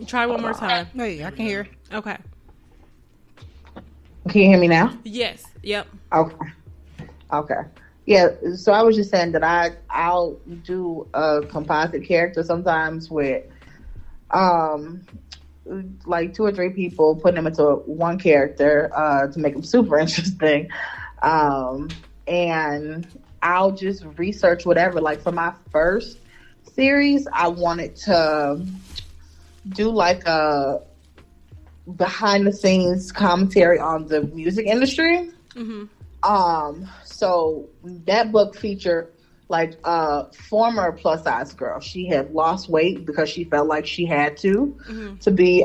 Try one more time. Hey, I can hear. Okay. Can you hear me now? Yes. Yep. Okay. Yeah. So I was just saying that I'll do a composite character sometimes with 2 or 3 people, putting them into one character to make them super interesting, and I'll just research whatever. For my first series, I wanted to do a behind the scenes commentary on the music industry. So that book featured like a former plus size girl. She had lost weight because she felt like she had to be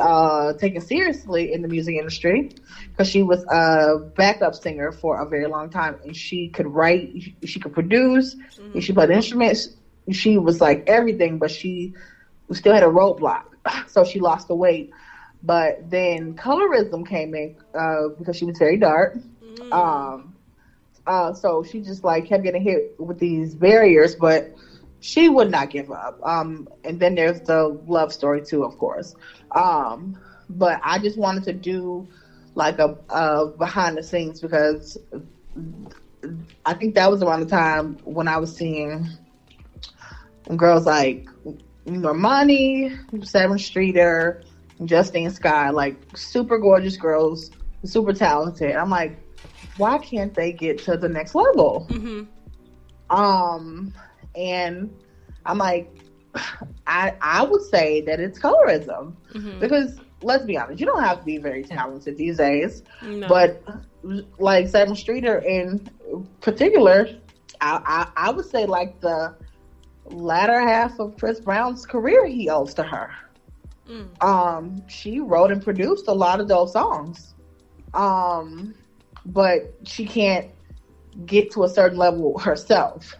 taken seriously in the music industry, because she was a backup singer for a very long time, and she could write, she could produce, and she played instruments. She was like everything, but she still had a roadblock, so she lost the weight. But then colorism came in because she was very dark. So she just like kept getting hit with these barriers, but she would not give up. And then there's the love story too, of course. But I just wanted to do like a behind the scenes, because I think that was around the time when I was seeing girls like Normani, 7th Streeter, Justine Skye, like super gorgeous girls, super talented. I'm like, why can't they get to the next level? And I'm like, I would say that it's colorism, because let's be honest, you don't have to be very talented these days. No. But like 7th Streeter in particular, I would say like the latter half of Chris Brown's career he owes to her. She wrote and produced a lot of those songs. But she can't get to a certain level herself.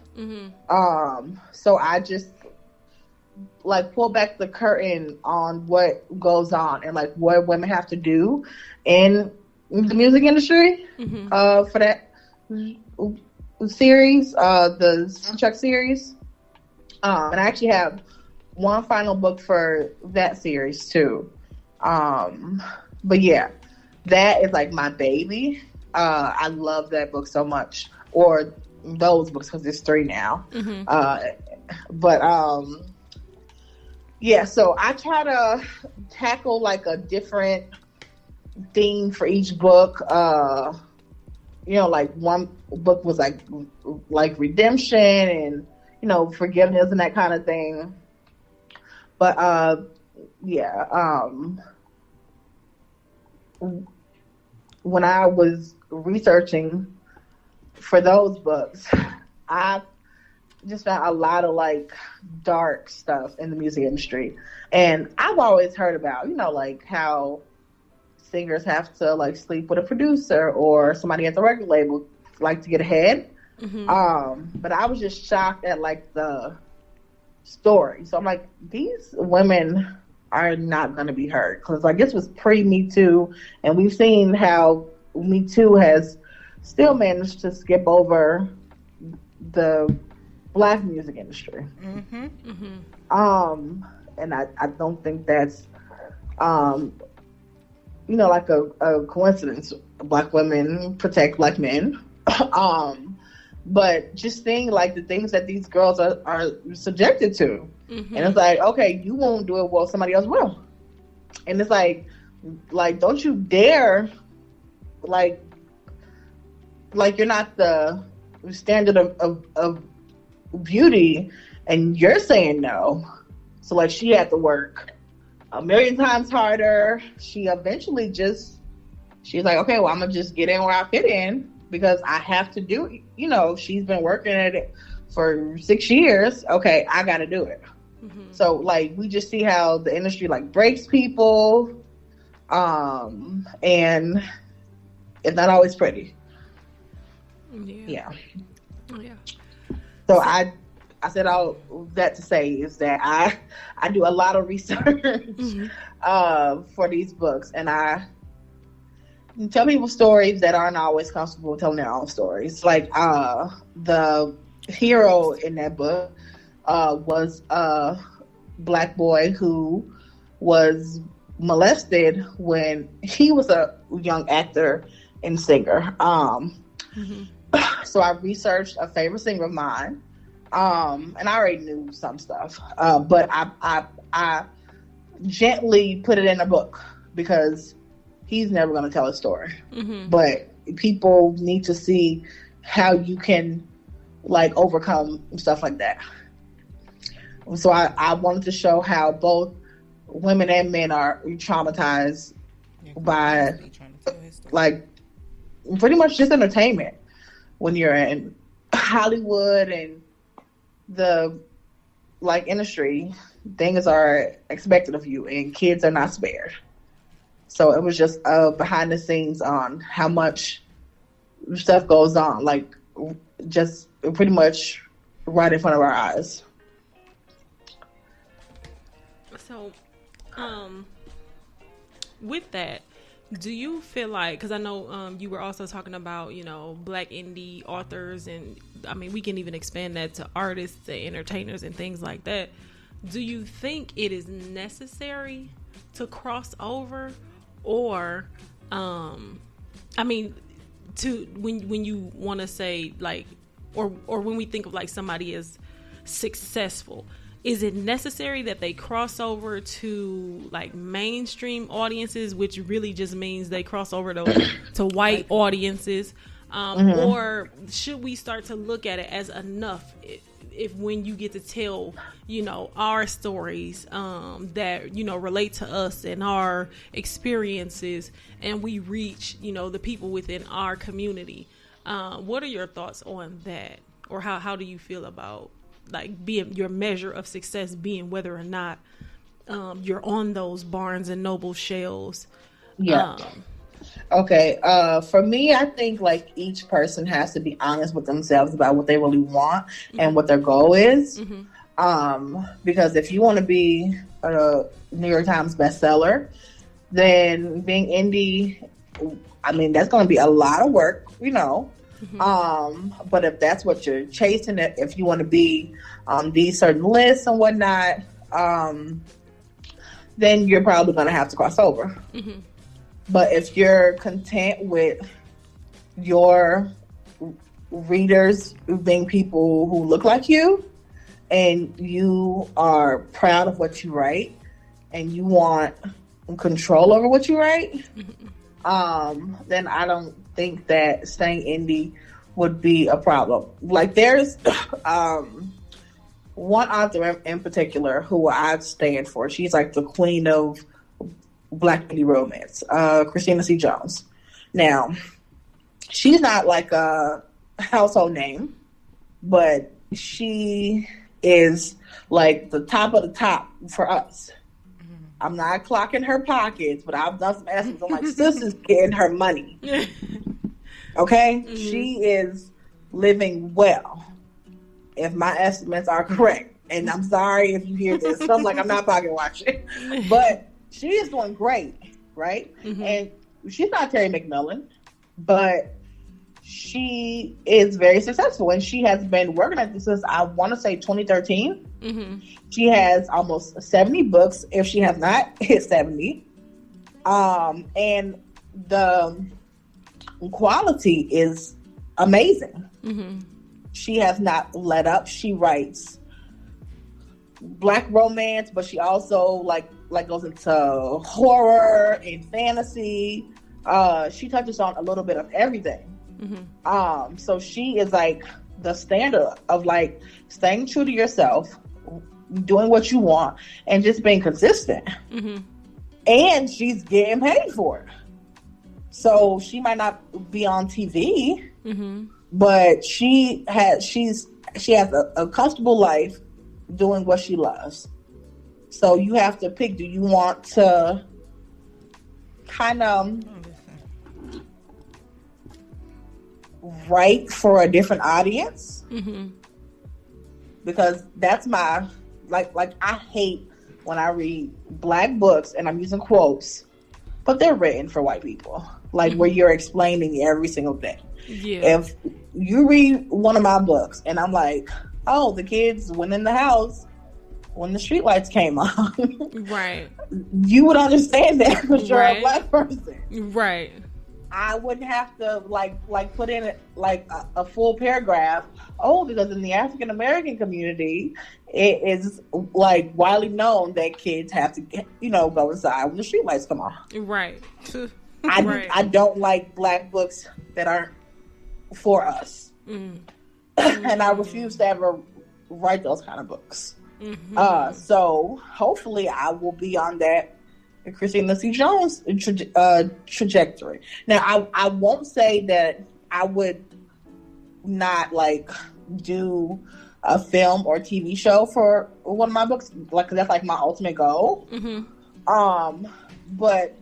So I just like pull back the curtain on what goes on and like what women have to do in the music industry for that series, the soundtrack series. And I actually have one final book for that series too. But yeah, that is like my baby. I love that book so much, or those books, because there's 3 now. Yeah, so I try to tackle like a different theme for each book. You know, like one book was like redemption and, you know, forgiveness and that kind of thing. But yeah, when I was researching for those books, I just found a lot of like dark stuff in the music industry. And I've always heard about, you know, like how singers have to like sleep with a producer or somebody at the record label like to get ahead. But I was just shocked at like the story. So I'm like, these women are not going to be heard, because like this was pre-Me Too, and we've seen how Me Too has still managed to skip over the Black music industry. And I don't think that's you know, like a coincidence. Black women protect Black men. But just seeing like the things that these girls are subjected to. And it's like, okay, you won't do it, well, somebody else will. And it's like don't you dare like you're not the standard of beauty, and you're saying no. So like she had to work a million times harder. She eventually she's like, okay, well, I'm gonna just get in where I fit in, because I have to do it. You know, she's been working at it for 6 years. Okay, I gotta do it. So like we just see how the industry like breaks people, and it's not always pretty. Yeah. So I said all that to say is that I do a lot of research for these books, and I tell people stories that aren't always comfortable telling their own stories. Like the hero in that book was a Black boy who was molested when he was a young actor and singer. So I researched a favorite singer of mine, and I already knew some stuff, but I gently put it in a book, because he's never going to tell a story. But people need to see how you can like overcome stuff like that. So I wanted to show how both women and men are traumatized by like pretty much just entertainment when you're in Hollywood and the like industry, things are expected of you, and kids are not spared. So it was just behind the scenes on how much stuff goes on, like just pretty much right in front of our eyes. So, with that, do you feel like, because I know you were also talking about, you know, Black indie authors, and I mean, we can even expand that to artists and entertainers and things like that. Do you think it is necessary to cross over, or, I mean, to when you want to say like, or when we think of like somebody as successful, is it necessary that they cross over to like mainstream audiences, which really just means they cross over to white audiences? Or should we start to look at it as enough if when you get to tell, you know, our stories that, you know, relate to us and our experiences, and we reach, you know, the people within our community? What are your thoughts on that? Or how do you feel about like being your measure of success being whether or not you're on those Barnes and Noble shelves? Yeah. Okay. For me, I think like each person has to be honest with themselves about what they really want and what their goal is. Because if you want to be a New York Times bestseller, then being indie, I mean, that's going to be a lot of work, you know. But if that's what you're chasing, if you want to be on these certain lists and whatnot, then you're probably going to have to cross over. But if you're content with your readers being people who look like you, and you are proud of what you write, and you want control over what you write, then I don't think that staying indie would be a problem. Like there's one author in particular who I stand for. She's like the queen of Black indie romance, Christina C. Jones. Now, she's not like a household name, but she is like the top of the top for us. I'm not clocking her pockets, but I've done some estimates. I'm like, sis is getting her money. Okay? She is living well, if my estimates are correct. And I'm sorry if you hear this. So I'm like, I'm not pocket watching. But she is doing great, right? And she's not Terry McMillan, but she is very successful. And she has been working at this since, I want to say, 2013. She has almost 70 books, if she has not hit 70. And the quality is amazing. She has not let up. She writes Black romance, but she also like goes into horror and fantasy. She touches on a little bit of everything. So she is like the standard of like staying true to yourself, doing what you want, and just being consistent. And she's getting paid for it. So she might not be on TV, but she has a comfortable life doing what she loves. So you have to pick, do you want to kind of write for a different audience? Because that's my, like I hate when I read Black books, and I'm using quotes, but they're written for white people, like where you're explaining every single thing. If you read one of my books and I'm like, oh, the kids went in the house when the streetlights came on, right? You would understand that because you're a Black person, right? I wouldn't have to like put in a full paragraph. Oh, because in the African American community, it is like widely known that kids have to, go inside when the streetlights come on. Right. I don't like Black books that aren't for us, and I refuse to ever write those kind of books. So hopefully, I will be on that Christina C. Jones trajectory. Now, I won't say that I would not do a film or TV show for one of my books. Like, that's like my ultimate goal. But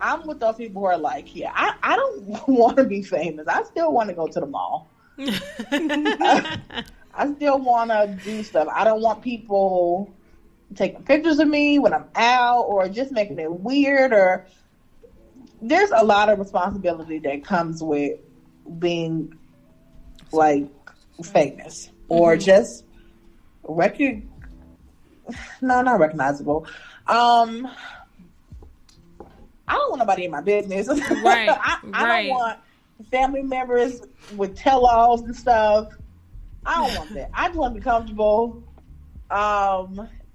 I'm with those people who are like, yeah, I don't want to be famous. I still want to go to the mall. I still want to do stuff. I don't want people taking pictures of me when I'm out or just making it weird. Or there's a lot of responsibility that comes with being like famous or just not recognizable. I don't want nobody in my business. Right. I don't want family members with tell-alls and stuff. I don't want that. I just want to be comfortable.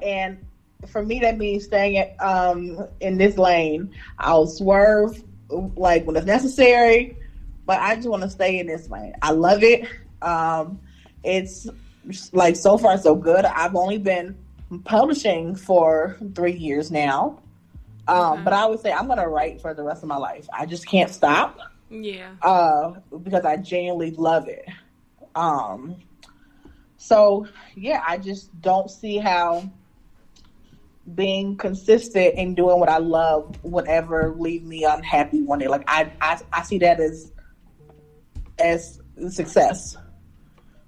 And for me, that means staying in this lane. I'll swerve like when it's necessary, but I just want to stay in this lane. I love it. It's like so far so good. I've only been publishing for 3 years now. But I would say I'm going to write for the rest of my life. I just can't stop. Yeah. Because I genuinely love it. So yeah, I just don't see how being consistent and doing what I love would ever leave me unhappy one day. Like I see that as success.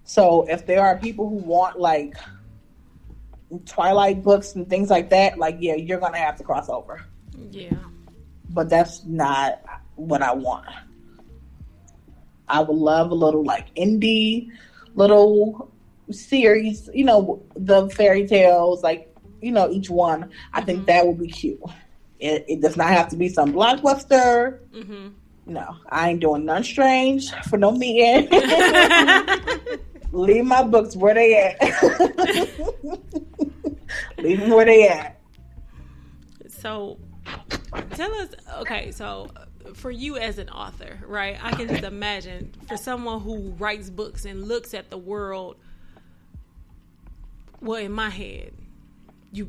So if there are people who want like Twilight books and things like that, like, yeah, you're going to have to cross over. Yeah. But that's not what I want. I would love a little like indie little series, you know, the fairy tales, like, you know, each one. I think that would be cute. It does not have to be some blockbuster. No, I ain't doing none strange for no meeting. Leave my books where they at. Leave them where they at. So, tell us, okay, so for you as an author, right? I can just imagine for someone who writes books and looks at the world, well, in my head, you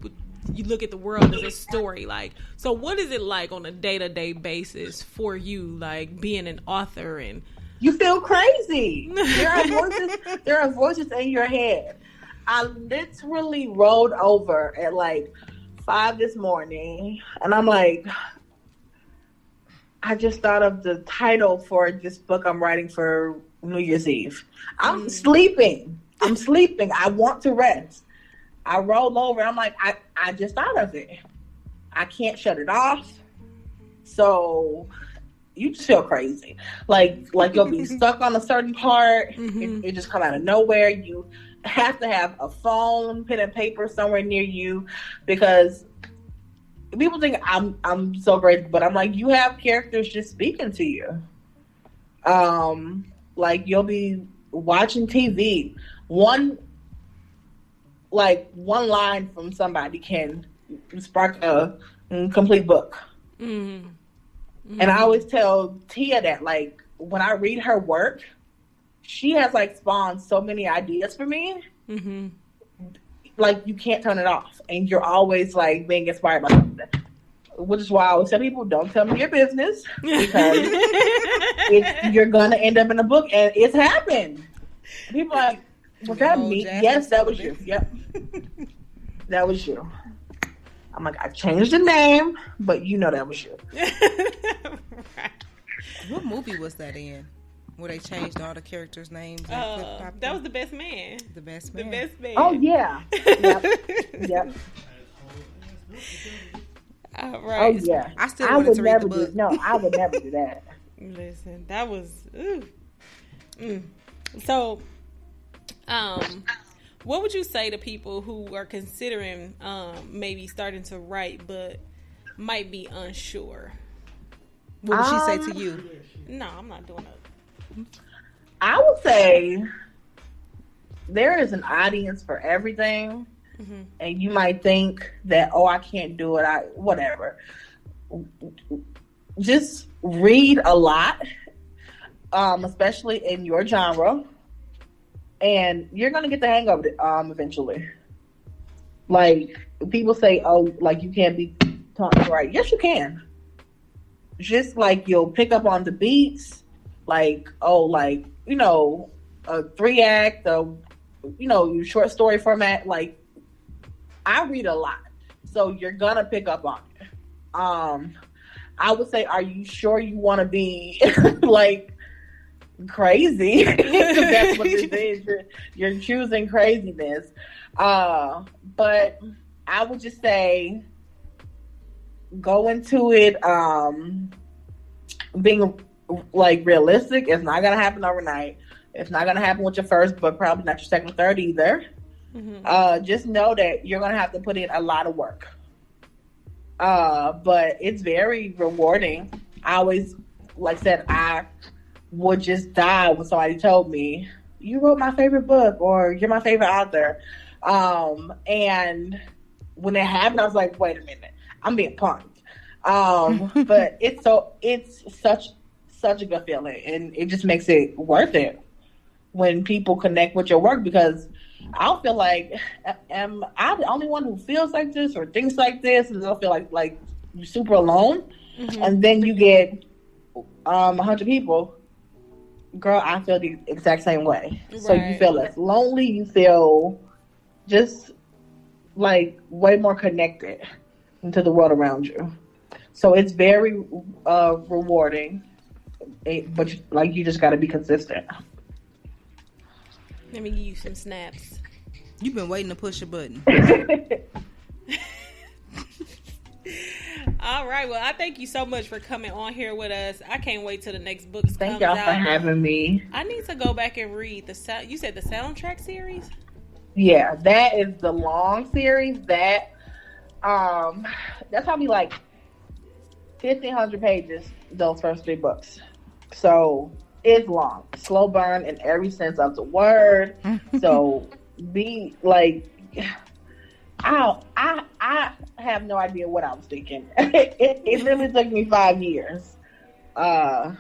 look at the world as a story. Like, so what is it like on a day-to-day basis for you, like being an author? And you feel crazy. There are voices in your head. I literally rolled over at like 5 this morning, and I'm like, I just thought of the title for this book I'm writing for New Year's Eve. I'm sleeping. I want to rest. I rolled over. I'm like, I just thought of it. I can't shut it off. So you just feel crazy. Like you'll be stuck on a certain part. It just come out of nowhere. You have to have a phone, pen and paper somewhere near you, because people think I'm so great, but I'm like, you have characters just speaking to you. Like you'll be watching TV. One line from somebody can spark a complete book. And I always tell Tia that, like, when I read her work, she has like spawned so many ideas for me. Like you can't turn it off, and you're always like being inspired by something. Which is why I always tell people, don't tell me your business, because you're gonna end up in a book, and it's happened. People are like, was that me? Yes, that was you. Yep, that was you. I'm like, I changed the name, but you know that was you. Right. What movie was that in? Where they changed all the characters' names? That was The Best Man. The Best Man. The Best Man. Oh yeah. Yep. Right. Oh yeah. I still wanted to read the book. I would never do that. Listen, that was. So, what would you say to people who are considering maybe starting to write but might be unsure? What would she say to you? No, I'm not doing that. I would say there is an audience for everything. And you might think that, oh, I can't do it. Whatever. Just read a lot, especially in your genre, and you're gonna get the hang of it eventually. Like people say, oh, like you can't be taught to write. Yes, you can. Just like you'll pick up on the beats, like, oh, like, you know, a 3-act, a short story format. Like, I read a lot, so you're gonna pick up on it. I would say, are you sure you want to be like crazy? That's what this is. You're choosing craziness. But I would just say, go into it being like realistic. It's not gonna happen overnight. It's not gonna happen with your first book, probably not your second or third either. Mm-hmm. Just know that you're gonna have to put in a lot of work. But it's very rewarding. I always, like I said, I would just die when somebody told me, you wrote my favorite book, or you're my favorite author. And when it happened, I was like, wait a minute, I'm being punked. But it's such a good feeling, and it just makes it worth it when people connect with your work, because I don't feel like, am I the only one who feels like this or thinks like this, and they'll feel like you're super alone. Mm-hmm. And then you get 100 people. Girl, I feel the exact same way. Right. So you feel less lonely. You feel just like way more connected into the world around you. So it's very rewarding. But you just got to be consistent. Let me give you some snaps. You've been waiting to push a button. All right. Well, I thank you so much for coming on here with us. I can't wait till the next book comes out. Thank y'all for having me. I need to go back and read you said the soundtrack series? Yeah, that is the long series. That's probably like 1,500 pages, those first 3 books. So it's long, slow burn in every sense of the word. So be like, I have no idea what I was thinking. It literally took me 5 years for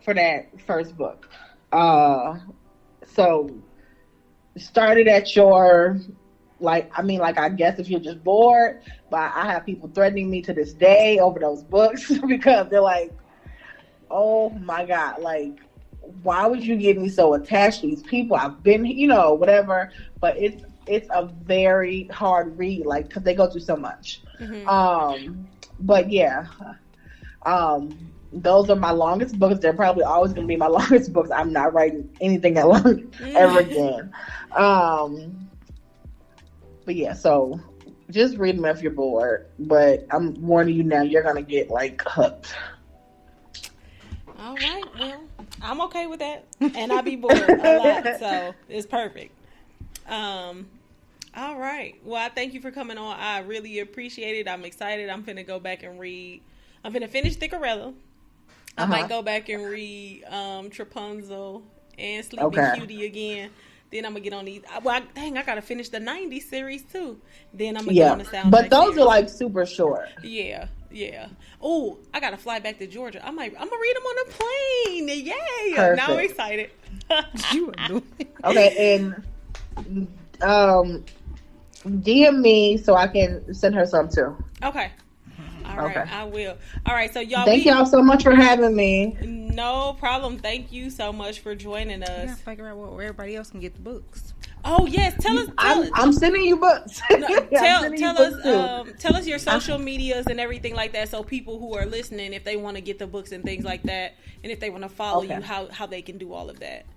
that first book. So started at your, I guess if you're just bored, but I have people threatening me to this day over those books because they're like, oh my God, like, why would you get me so attached to these people? I've been, whatever, but it's a very hard read, like, because they go through so much. Mm-hmm. But yeah, those are my longest books. They're probably always going to be my longest books. I'm not writing anything that long ever again. But yeah, so just read them if you're bored. But I'm warning you now, you're going to get like hooked. All right, well, I'm okay with that, and I be bored a lot, so it's perfect. All right, well, I thank you for coming on. I really appreciate it. I'm excited. I'm finna go back and read. I'm finna finish THICK-arella. I might go back and read Trapunzel and Sleeping Cutie again. Then I'm gonna get on these. Well, I gotta finish the 90s series too. Then I'm gonna get on the soundtrack. But those series. are like super short. Yeah. Oh, I gotta fly back to Georgia. I'm gonna read them on a plane. Yay! Perfect. Now I'm excited. You are doing it. Okay, and DM me so I can send her some too. Okay. All right, I will. All right, so y'all. Thank y'all so much for having me. No problem. Thank you so much for joining us. You gotta figure out where everybody else can get the books. Oh yes, tell us. I'm sending you books. No, tell us your social medias and everything like that, so people who are listening, if they want to get the books and things like that, and if they want to follow you, how they can do all of that.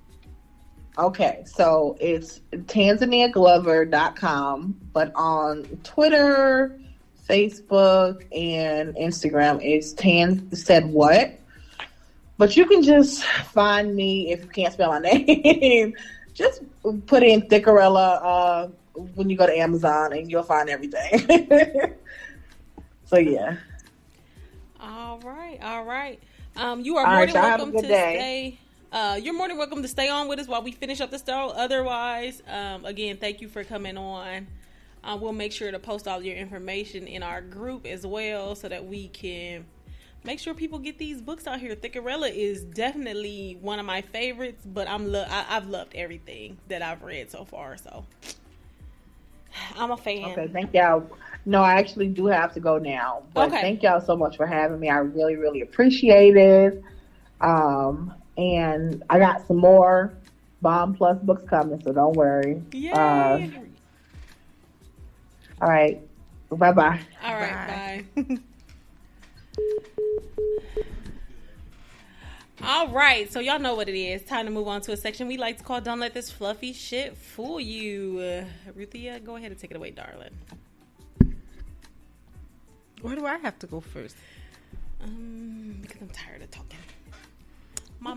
Okay, so it's TanzaniaGlover.com, but on Twitter, Facebook, and Instagram, it's Tan Said What. But you can just find me if you can't spell my name. Just put in THICK-arella when you go to Amazon, and you'll find everything. So yeah. All right. You are more than welcome to stay. You're more than welcome to stay on with us while we finish up the show. Otherwise, again, thank you for coming on. We'll make sure to post all your information in our group as well, so that we can make sure people get these books out here. THICK-arella is definitely one of my favorites, but I've loved everything that I've read so far, so I'm a fan. Okay, thank y'all. No, I actually do have to go now, but thank y'all so much for having me. I really, really appreciate it. And I got some more Bomb Plus books coming, so don't worry. Yay! All right. Bye-bye. All right, bye. All right, so y'all know what it is. Time to move on to a section we like to call Don't Let This Fluffy Shit Fool You. Ruthia, go ahead and take it away, darling. Where do I have to go first? Because I'm tired of talking. My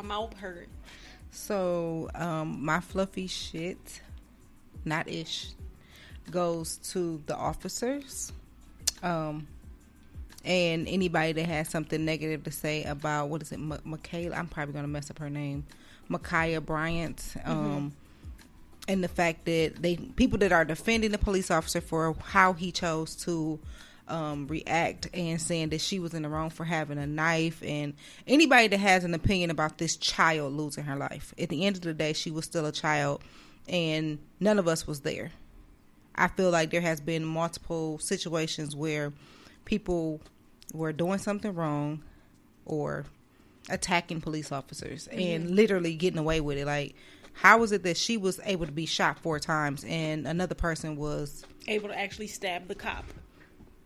mouth hurt. So, my fluffy shit, not ish, goes to the officers. And anybody that has something negative to say about, what is it, Michaela? I'm probably going to mess up her name. Micaiah Bryant. And the fact that people that are defending the police officer for how he chose to react and saying that she was in the wrong for having a knife, and anybody that has an opinion about this child losing her life. At the end of the day, she was still a child, and none of us was there. I feel like there has been multiple situations where people were doing something wrong or attacking police officers and literally getting away with it. Like, how is it that she was able to be shot 4 times and another person was able to actually stab the cop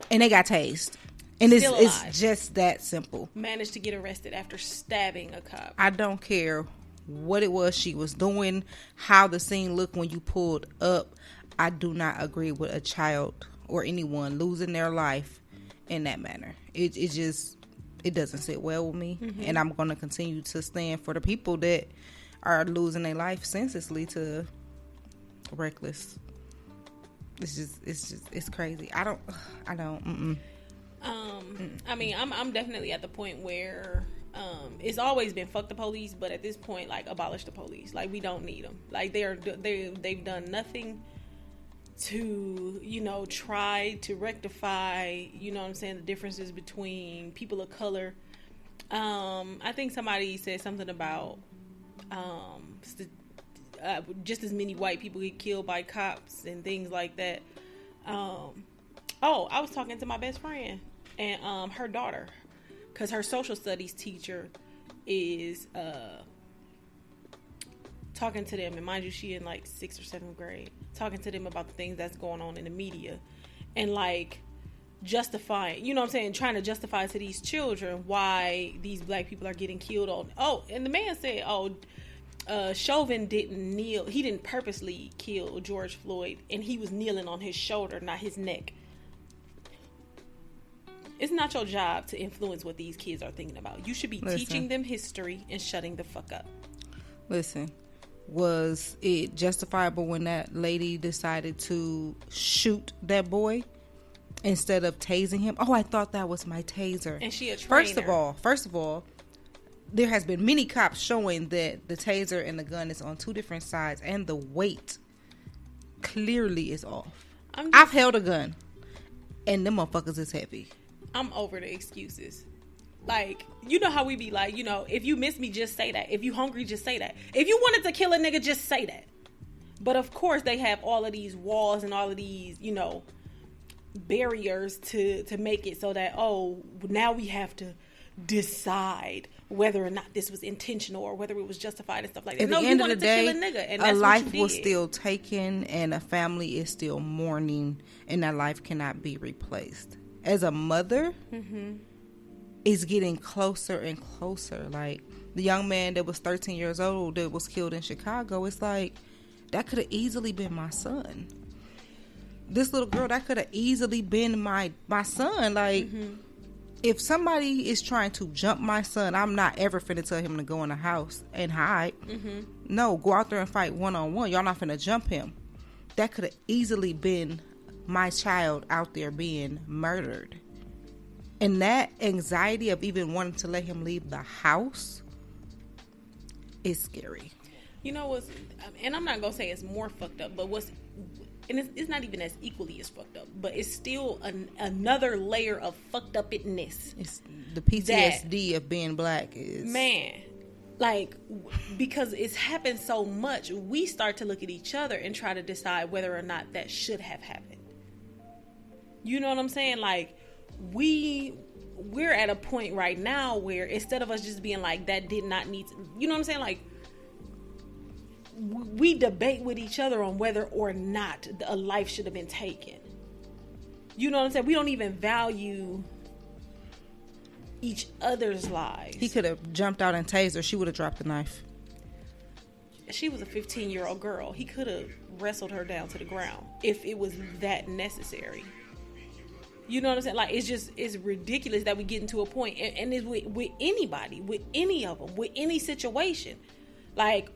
and they got tased? And Still alive. It's just that simple. Managed to get arrested after stabbing a cop. I don't care what it was she was doing, how the scene looked when you pulled up. I do not agree with a child or anyone losing their life in that manner. It doesn't sit well with me. And I'm going to continue to stand for the people that are losing their life senselessly to reckless. It's crazy. I don't. I mean, I'm definitely at the point where it's always been fuck the police, but at this point, like, abolish the police. Like, we don't need them. Like, they've done nothing to, try to rectify, what I'm saying, the differences between people of color. I think somebody said something about just as many white people get killed by cops and things like that. I was talking to my best friend and her daughter, because her social studies teacher is talking to them, and mind you, she in like 6th or 7th grade, talking to them about the things that's going on in the media, and like justifying, trying to justify to these children why these black people are getting killed on. And the man said, Chauvin didn't kneel, he didn't purposely kill George Floyd, and he was kneeling on his shoulder, not his neck. It's not your job to influence what these kids are thinking about. You should be teaching them history and shutting the fuck up. Listen, was it justifiable when that lady decided to shoot that boy instead of tasing him? I thought that was my taser. And she a trainer. First of all, there has been many cops showing that the taser and the gun is on 2 different sides, and the weight clearly is off. I've held a gun, and them motherfuckers is heavy. I'm over the excuses. Like, you know how we be like, if you miss me, just say that. If you hungry, just say that. If you wanted to kill a nigga, just say that. But of course, they have all of these walls and all of these, barriers to make it so that, now we have to decide whether or not this was intentional or whether it was justified and stuff like that. At No, the you end of wanted the to day, kill a nigga, and that's a what life you was did. still taken, and a family is still mourning, and that life cannot be replaced. As a mother, it's getting closer and closer. Like, the young man that was 13 years old that was killed in Chicago, it's like, that could have easily been my son. This little girl, that could have easily been my son. Like, if somebody is trying to jump my son, I'm not ever finna tell him to go in the house and hide. No, go out there and fight one-on-one. Y'all not finna jump him. That could have easily been my child out there being murdered. And that anxiety of even wanting to let him leave the house is scary. You know what's, and I'm not gonna say it's more fucked up, but it's not even as equally as fucked up, but it's still another layer of fucked upness. It's the PTSD of being black is, man, like, because it's happened so much, we start to look at each other and try to decide whether or not that should have happened. You know what I'm saying? Like, we're at a point right now where instead of us just being like, that did not need to, you know what I'm saying? Like, we debate with each other on whether or not a life should have been taken. You know what I'm saying? We don't even value each other's lives. He could have jumped out and tased her. She would have dropped the knife. She was a 15-year-old girl. He could have wrestled her down to the ground if it was that necessary. You know what I'm saying? Like, it's ridiculous that we get into a point, and it's with anybody, with any of them, with any situation. Like,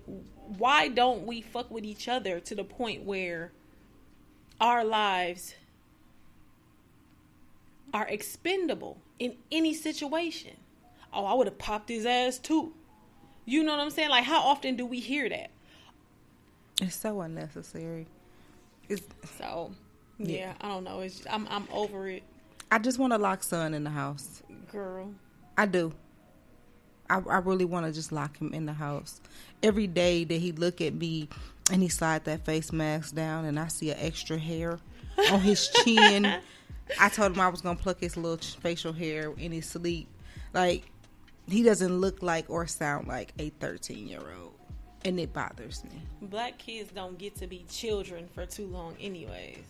why don't we fuck with each other to the point where our lives are expendable in any situation? Oh, I would have popped his ass too. You know what I'm saying? Like, how often do we hear that? It's so unnecessary. So, yeah, I don't know. I'm over it. I just want to lock son in the house. Girl. I do. I really want to just lock him in the house. Every day that he look at me and he slide that face mask down and I see an extra hair on his chin. I told him I was going to pluck his little facial hair in his sleep. Like, he doesn't look like or sound like a 13-year-old. And it bothers me. Black kids don't get to be children for too long anyways.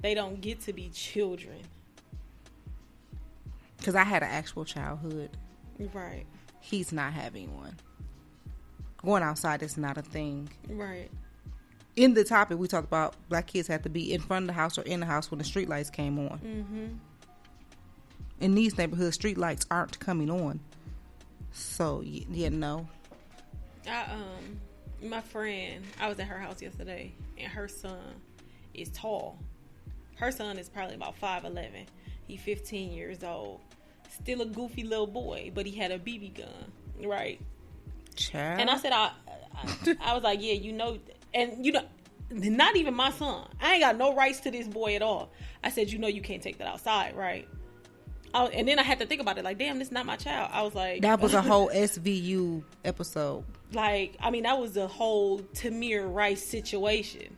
They don't get to be children. Because I had an actual childhood. Right. He's not having one. Going outside is not a thing. Right. In the topic, we talked about black kids have to be in front of the house or in the house when the street lights came on. Mm-hmm. In these neighborhoods, street lights aren't coming on. So, yeah, no. My friend, I was at her house yesterday, and her son is tall. Her son is probably about 5'11". He's 15 years old. Still a goofy little boy, but he had a BB gun, right? Child. And I said, I was like, yeah, you know, and you know, not even my son. I ain't got no rights to this boy at all. I said, you know, you can't take that outside, right? And then I had to think about it, like, damn, this is not my child. I was like, that was a whole SVU episode. Like, I mean, that was the whole Tamir Rice situation.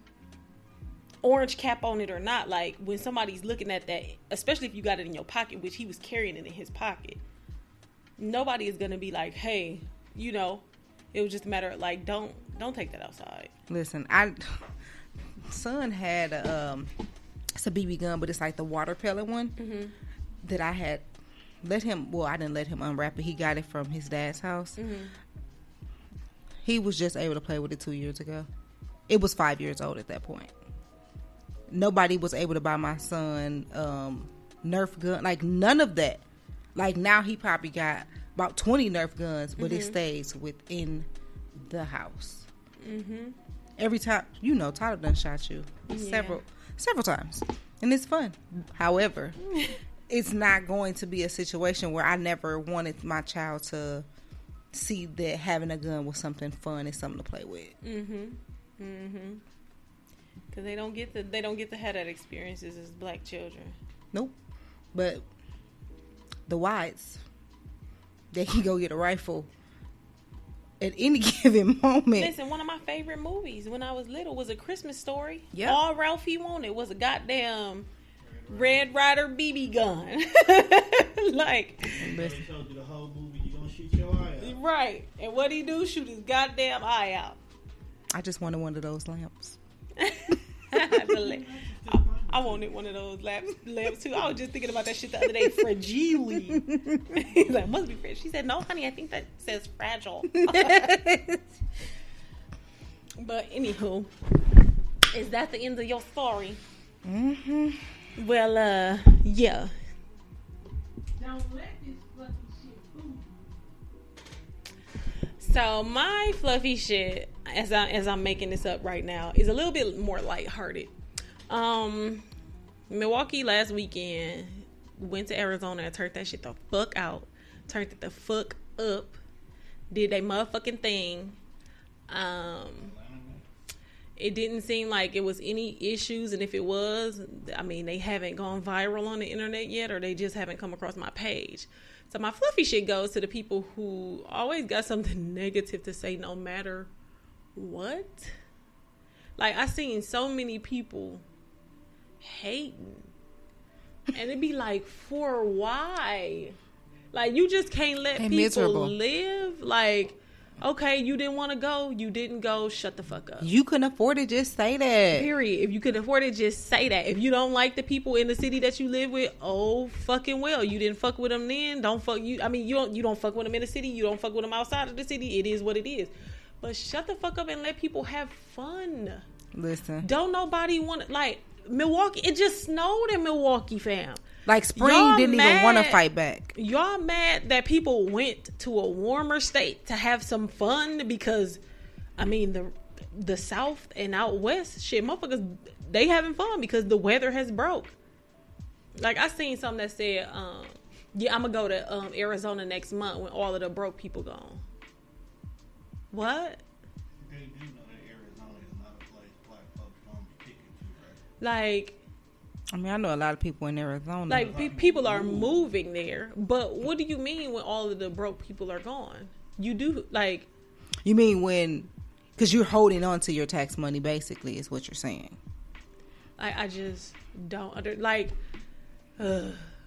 Orange cap on it or not, like, when somebody's looking at that, especially if you got it in your pocket, which he was carrying it in his pocket, nobody is going to be like, hey, you know, it was just a matter of, like, don't take that outside. Listen, son had it's a BB gun, but it's like the water pellet one. Mm-hmm. That I had let him, well, I didn't let him unwrap it. He got it from his dad's house. Mm-hmm. He was just able to play with it 2 years ago. It was 5 years old at that point. Nobody was able to buy my son Nerf gun, like none of that. Like now he probably got about 20 Nerf guns, but it stays within the house. Mm-hmm. Every time, you know, Tyler done shot you several times, and it's fun. However, it's not going to be a situation where I never wanted my child to see that having a gun was something fun and something to play with. Because they don't get to have that experiences as black children. Nope. But the whites, they can go get a rifle at any given moment. Listen, one of my favorite movies when I was little was A Christmas Story. Yep. All Ralphie wanted was a goddamn Red Ryder BB gun. Like, listen. The whole movie, you gonna shoot your eye out. Right. And what he do? Shoot his goddamn eye out. I just wanted one of those lamps. I wanted one of those lamps too. I was just thinking about that shit the other day. Fragile. He's like, must be fragile. She said, no, honey, I think that says fragile. But anywho, is that the end of your story? Mm-hmm. Well, yeah. Don't let this fluffy shit fool you. So my fluffy shit, as I'm making this up right now, is a little bit more lighthearted. Milwaukee last weekend, went to Arizona and turned that shit the fuck out. Turned it the fuck up. Did they motherfucking thing. It didn't seem like it was any issues, and if it was, I mean, they haven't gone viral on the internet yet, or they just haven't come across my page. So my fluffy shit goes to the people who always got something negative to say no matter what. Like, I seen so many people hating, and it'd be like, for why? Like, you just can't let people miserable. live. Like, Okay, you didn't want to go. You didn't go. Shut the fuck up. You couldn't afford it. Just say that. Period. If you could afford it, just say that. If you don't like the people in the city that you live with, oh fucking well. You didn't fuck with them then. Don't fuck you. I mean, you don't fuck with them in the city. You don't fuck with them outside of the city. It is what it is. But shut the fuck up and let people have fun. Listen. Don't nobody want like Milwaukee. It just snowed in Milwaukee, fam. Like spring Y'all didn't even mad- want to fight back. Y'all mad that people went to a warmer state to have some fun because, I mean, the South and out West, shit, motherfuckers, they having fun because the weather has broke. Like, I seen something that said, yeah, I'm going to go to Arizona next month when all of the broke people gone. What? They do know that Arizona is not a place black folks don't be kicking to, right? Like, I mean, I know a lot of people in Arizona. like people are moving there, but what do you mean when all of the broke people are gone? You do, like... You mean when... Because you're holding on to your tax money, basically, is what you're saying. I just don't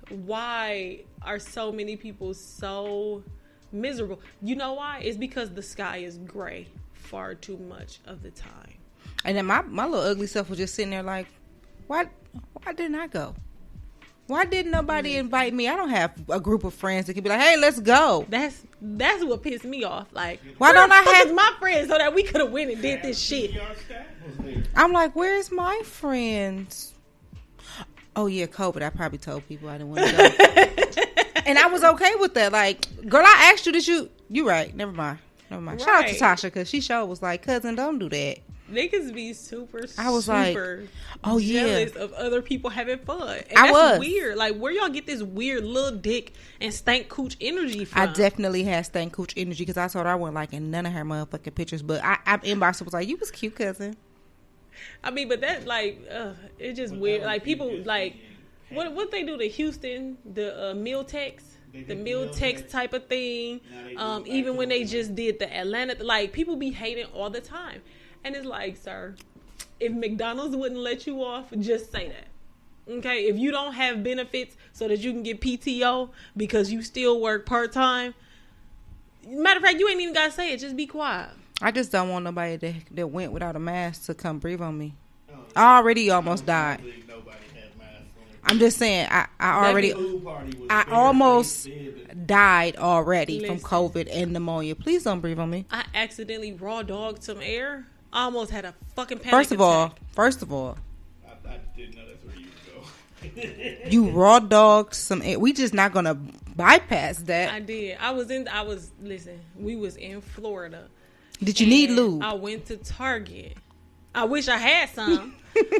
why are so many people so miserable? You know why? It's because the sky is gray far too much of the time. And then my little ugly self was just sitting there like, why didn't I go? Why didn't nobody invite me? I don't have a group of friends that can be like, hey, let's go. That's what pissed me off. Like, Why don't I have my friends so that we could have went and did this shit? Your staff was there. I'm like, where's my friends? Oh yeah, COVID. I probably told people I didn't want to go. And I was okay with that. Like, girl, I asked you that you right. Never mind. Shout out to Right. Tasha because she sure was like, cousin, don't do that. Niggas be super like, oh, yeah. jealous of other people having fun. And I that's was. weird. Like, where y'all get this weird little dick and stank cooch energy from? I definitely had stank cooch energy because I told her I wasn't liking none of her motherfucking pictures. But I inboxed her was like, you was cute, cousin. I mean, but that like, it's just weird. Like people like, what they do to Houston, the meal text, the meal text type of thing. Even when they just did the Atlanta, like people be hating all the time, and it's like, sir, if McDonald's wouldn't let you off, just say that. Okay, if you don't have benefits so that you can get PTO because you still work part time. Matter of fact, you ain't even gotta say it. Just be quiet. I just don't want nobody that went without a mask to come breathe on me. I already almost died. Nobody had masks on. I'm just saying, I almost died already from Listen. COVID and pneumonia. Please don't breathe on me. I accidentally raw dogged some air. I almost had a fucking panic First of all, I didn't know that's where you would go. you raw dog some. We just not gonna bypass that. I did. Listen, we was in Florida. Did you need and lube? I went to Target. I wish I had some.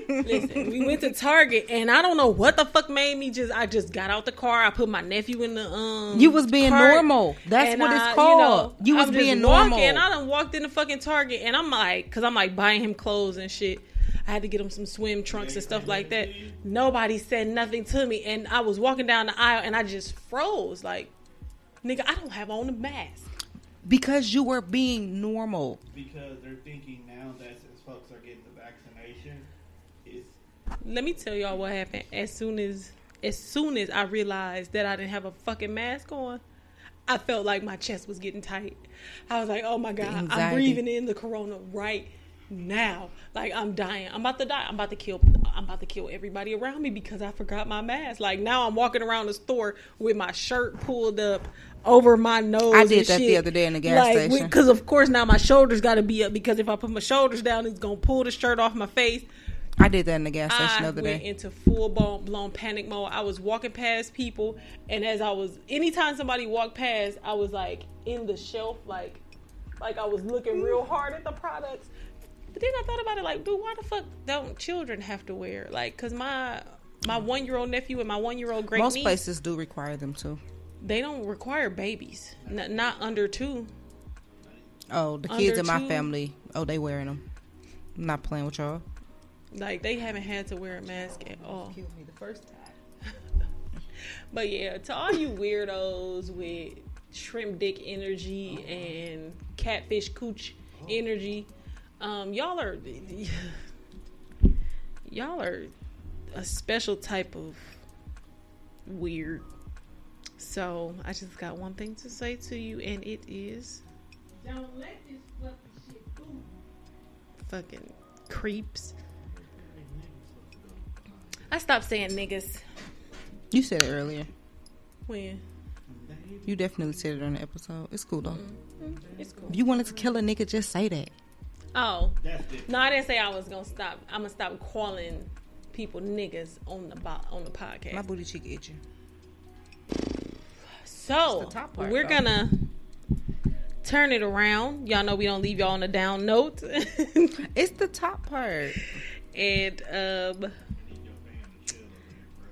Listen, we went to Target and I don't know what the fuck made me I just got out the car. I put my nephew in the You was being cart, normal. That's and what it's called. You was I'm being just normal. walking, I done walked in the fucking Target and I'm like, cause I'm like buying him clothes and shit. I had to get him some swim trunks and stuff like that. Nobody said nothing to me and I was walking down the aisle and I just froze. Like, nigga, I don't have on a mask. Because you were being normal. Because they're thinking now that since folks are getting the vaccination, it's Let me tell y'all what happened. As soon as I realized that I didn't have a fucking mask on, I felt like my chest was getting tight. I was like, oh my God, I'm anxiety. breathing in the corona right now. Like, I'm dying. I'm about to die. I'm about to kill everybody around me because I forgot my mask. Like, now I'm walking around the store with my shirt pulled up over my nose. I did and that shit. the other day in the gas station. Because of course now my shoulders got to be up because if I put my shoulders down, it's gonna pull the shirt off my face. I did that in the gas station the I other went day. into full blown panic mode. I was walking past people, and anytime somebody walked past, I was like in the shelf, like I was looking real hard at the products. But then I thought about it, like, dude, why the fuck don't children have to wear? Like, cause my 1-year-old nephew and my 1-year-old great Most niece, places do require them to. they don't require babies, not under 2. Oh, the kids in my two. family, they wearing them. I'm not playing with y'all. Like, they haven't had to wear a mask at all. Killed me the first time. But yeah, to all you weirdos with shrimp dick energy and catfish cooch energy, y'all are a special type of weird. So I just got one thing to say to you, and it is Don't let this fucking shit fool you. Fucking creeps. I stopped saying niggas. You said it earlier. When? You definitely said it on the episode. It's cool though. It's cool. If you wanted to kill a nigga, just say that. Oh. That's different. No, I didn't say I was gonna stop. I'm gonna stop calling people niggas on the podcast. My booty cheek itching. So It's the top part, we're though. gonna turn it around. Y'all know we don't leave y'all on a down note. It's the top part. And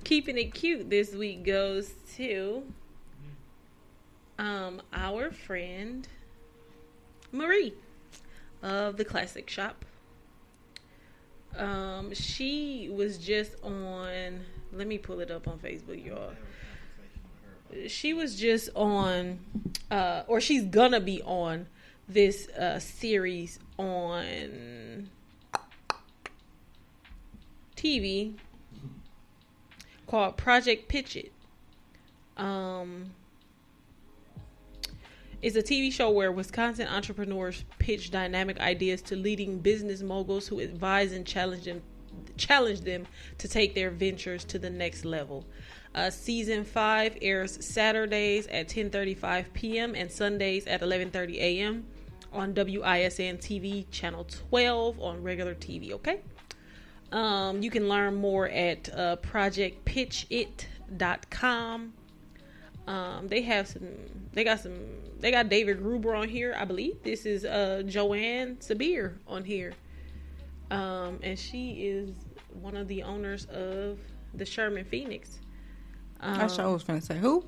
keeping it cute this week goes to our friend Marie of the Classic Shop. She was just on, let me pull it up on Facebook, y'all. She was just on, or she's gonna be on this series on TV called Project Pitch It. It's a TV show where Wisconsin entrepreneurs pitch dynamic ideas to leading business moguls who advise and challenge them to take their ventures to the next level. Season 5 airs Saturdays at 10:35 p.m. and Sundays at 11:30 a.m. on WISN TV channel 12 on regular TV. Okay. You can learn more at projectpitchit.com. They got David Gruber on here. I believe this is Joanne Sabir on here. And she is one of the owners of the Sherman Phoenix. I sure was finna say who?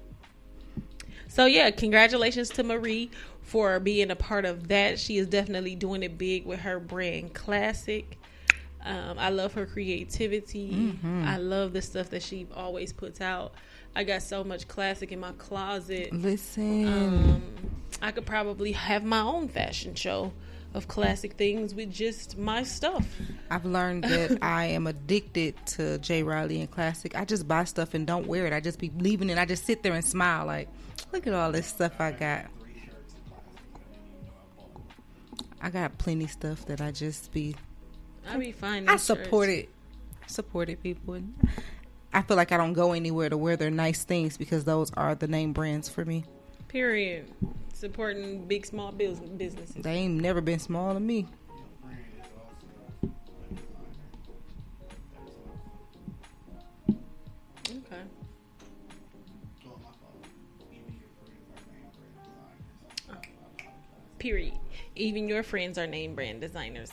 So yeah, congratulations to Marie for being a part of that. She is definitely doing it big with her brand Classic. I love her creativity. Mm-hmm. I love the stuff that she always puts out. I got so much Classic in my closet. Listen. I could probably have my own fashion show of Classic things with just my stuff. I've learned that I am addicted to J. Riley and Classic. I just buy stuff and don't wear it. I just be leaving it. I just sit there and smile like, look at all this stuff I got. I got plenty stuff that I just be... I be finding I supported people. I feel like I don't go anywhere to wear their nice things because those are the name brands for me. Period. Supporting big, small businesses. They ain't never been small to me. Okay. Period. Even your friends are name brand designers.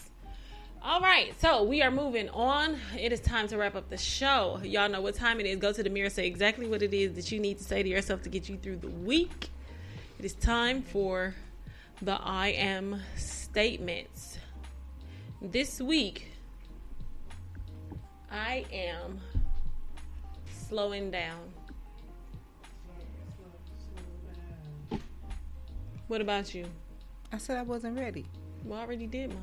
All right, so we are moving on. It is time to wrap up the show. Y'all know what time it is. Go to the mirror, say exactly what it is that you need to say to yourself to get you through the week. It is time for the I am statements. This week, I am slowing down. What about you? I said I wasn't ready. Well, I already did mine.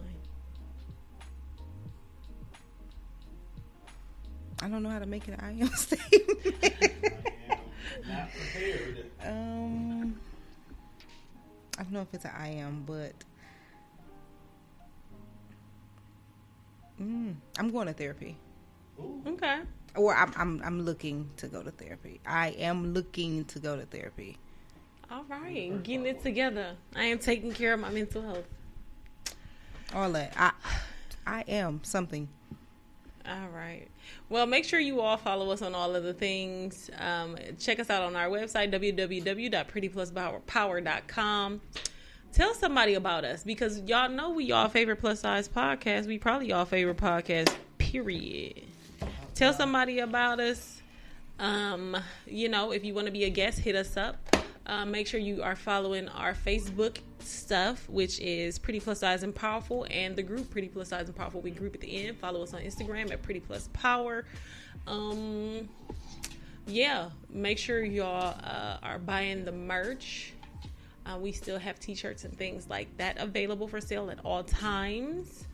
I don't know how to make an I am statement. Not prepared. I don't know if it's an I am, but I'm going to therapy. Okay. Or I'm looking to go to therapy. I am looking to go to therapy. All right. Getting it together. I am taking care of my mental health. All that. I am something. All right. Well, make sure you all follow us on all of the things. Check us out on our website, www.prettypluspower.com. Tell somebody about us because y'all know we y'all favorite plus size podcast. We probably y'all favorite podcast, period. Tell somebody about us. If you want to be a guest, hit us up. Make sure you are following our Facebook stuff, which is Pretty Plus Size and Powerful, and the group Pretty Plus Size and Powerful. We group at the end. Follow us on Instagram at Pretty Plus Power. Make sure y'all are buying the merch. We still have t-shirts and things like that available for sale at all times.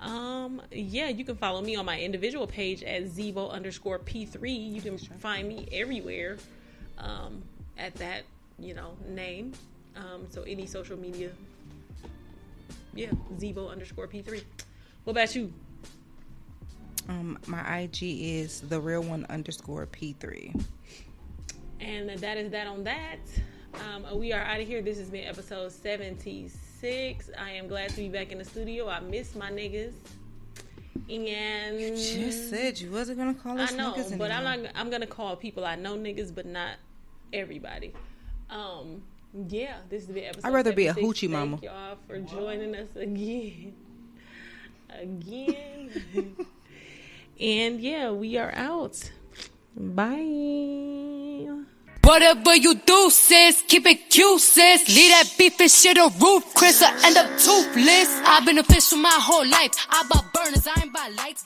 You can follow me on my individual page at Zevo_P3. You can find me everywhere at that name. So any social media Yeah, Zevo_P3. What about you? My IG is thereal1_P3. And that is that on that. We are out of here. This has been episode 76. I am glad to be back in the studio. I miss my niggas. And You just said you wasn't gonna call us I know, niggas but anymore. I'm gonna call people I know niggas, but not everybody. Yeah, this has been episode. I'd rather be a 76. hoochie mama. Thank y'all for joining us again. And yeah, we are out. Bye. Whatever you do, sis, keep it cute, sis. Leave that beef and shit on roof, Chris, I end up toothless. I've been official my whole life. I bought burners, I ain't buy lights.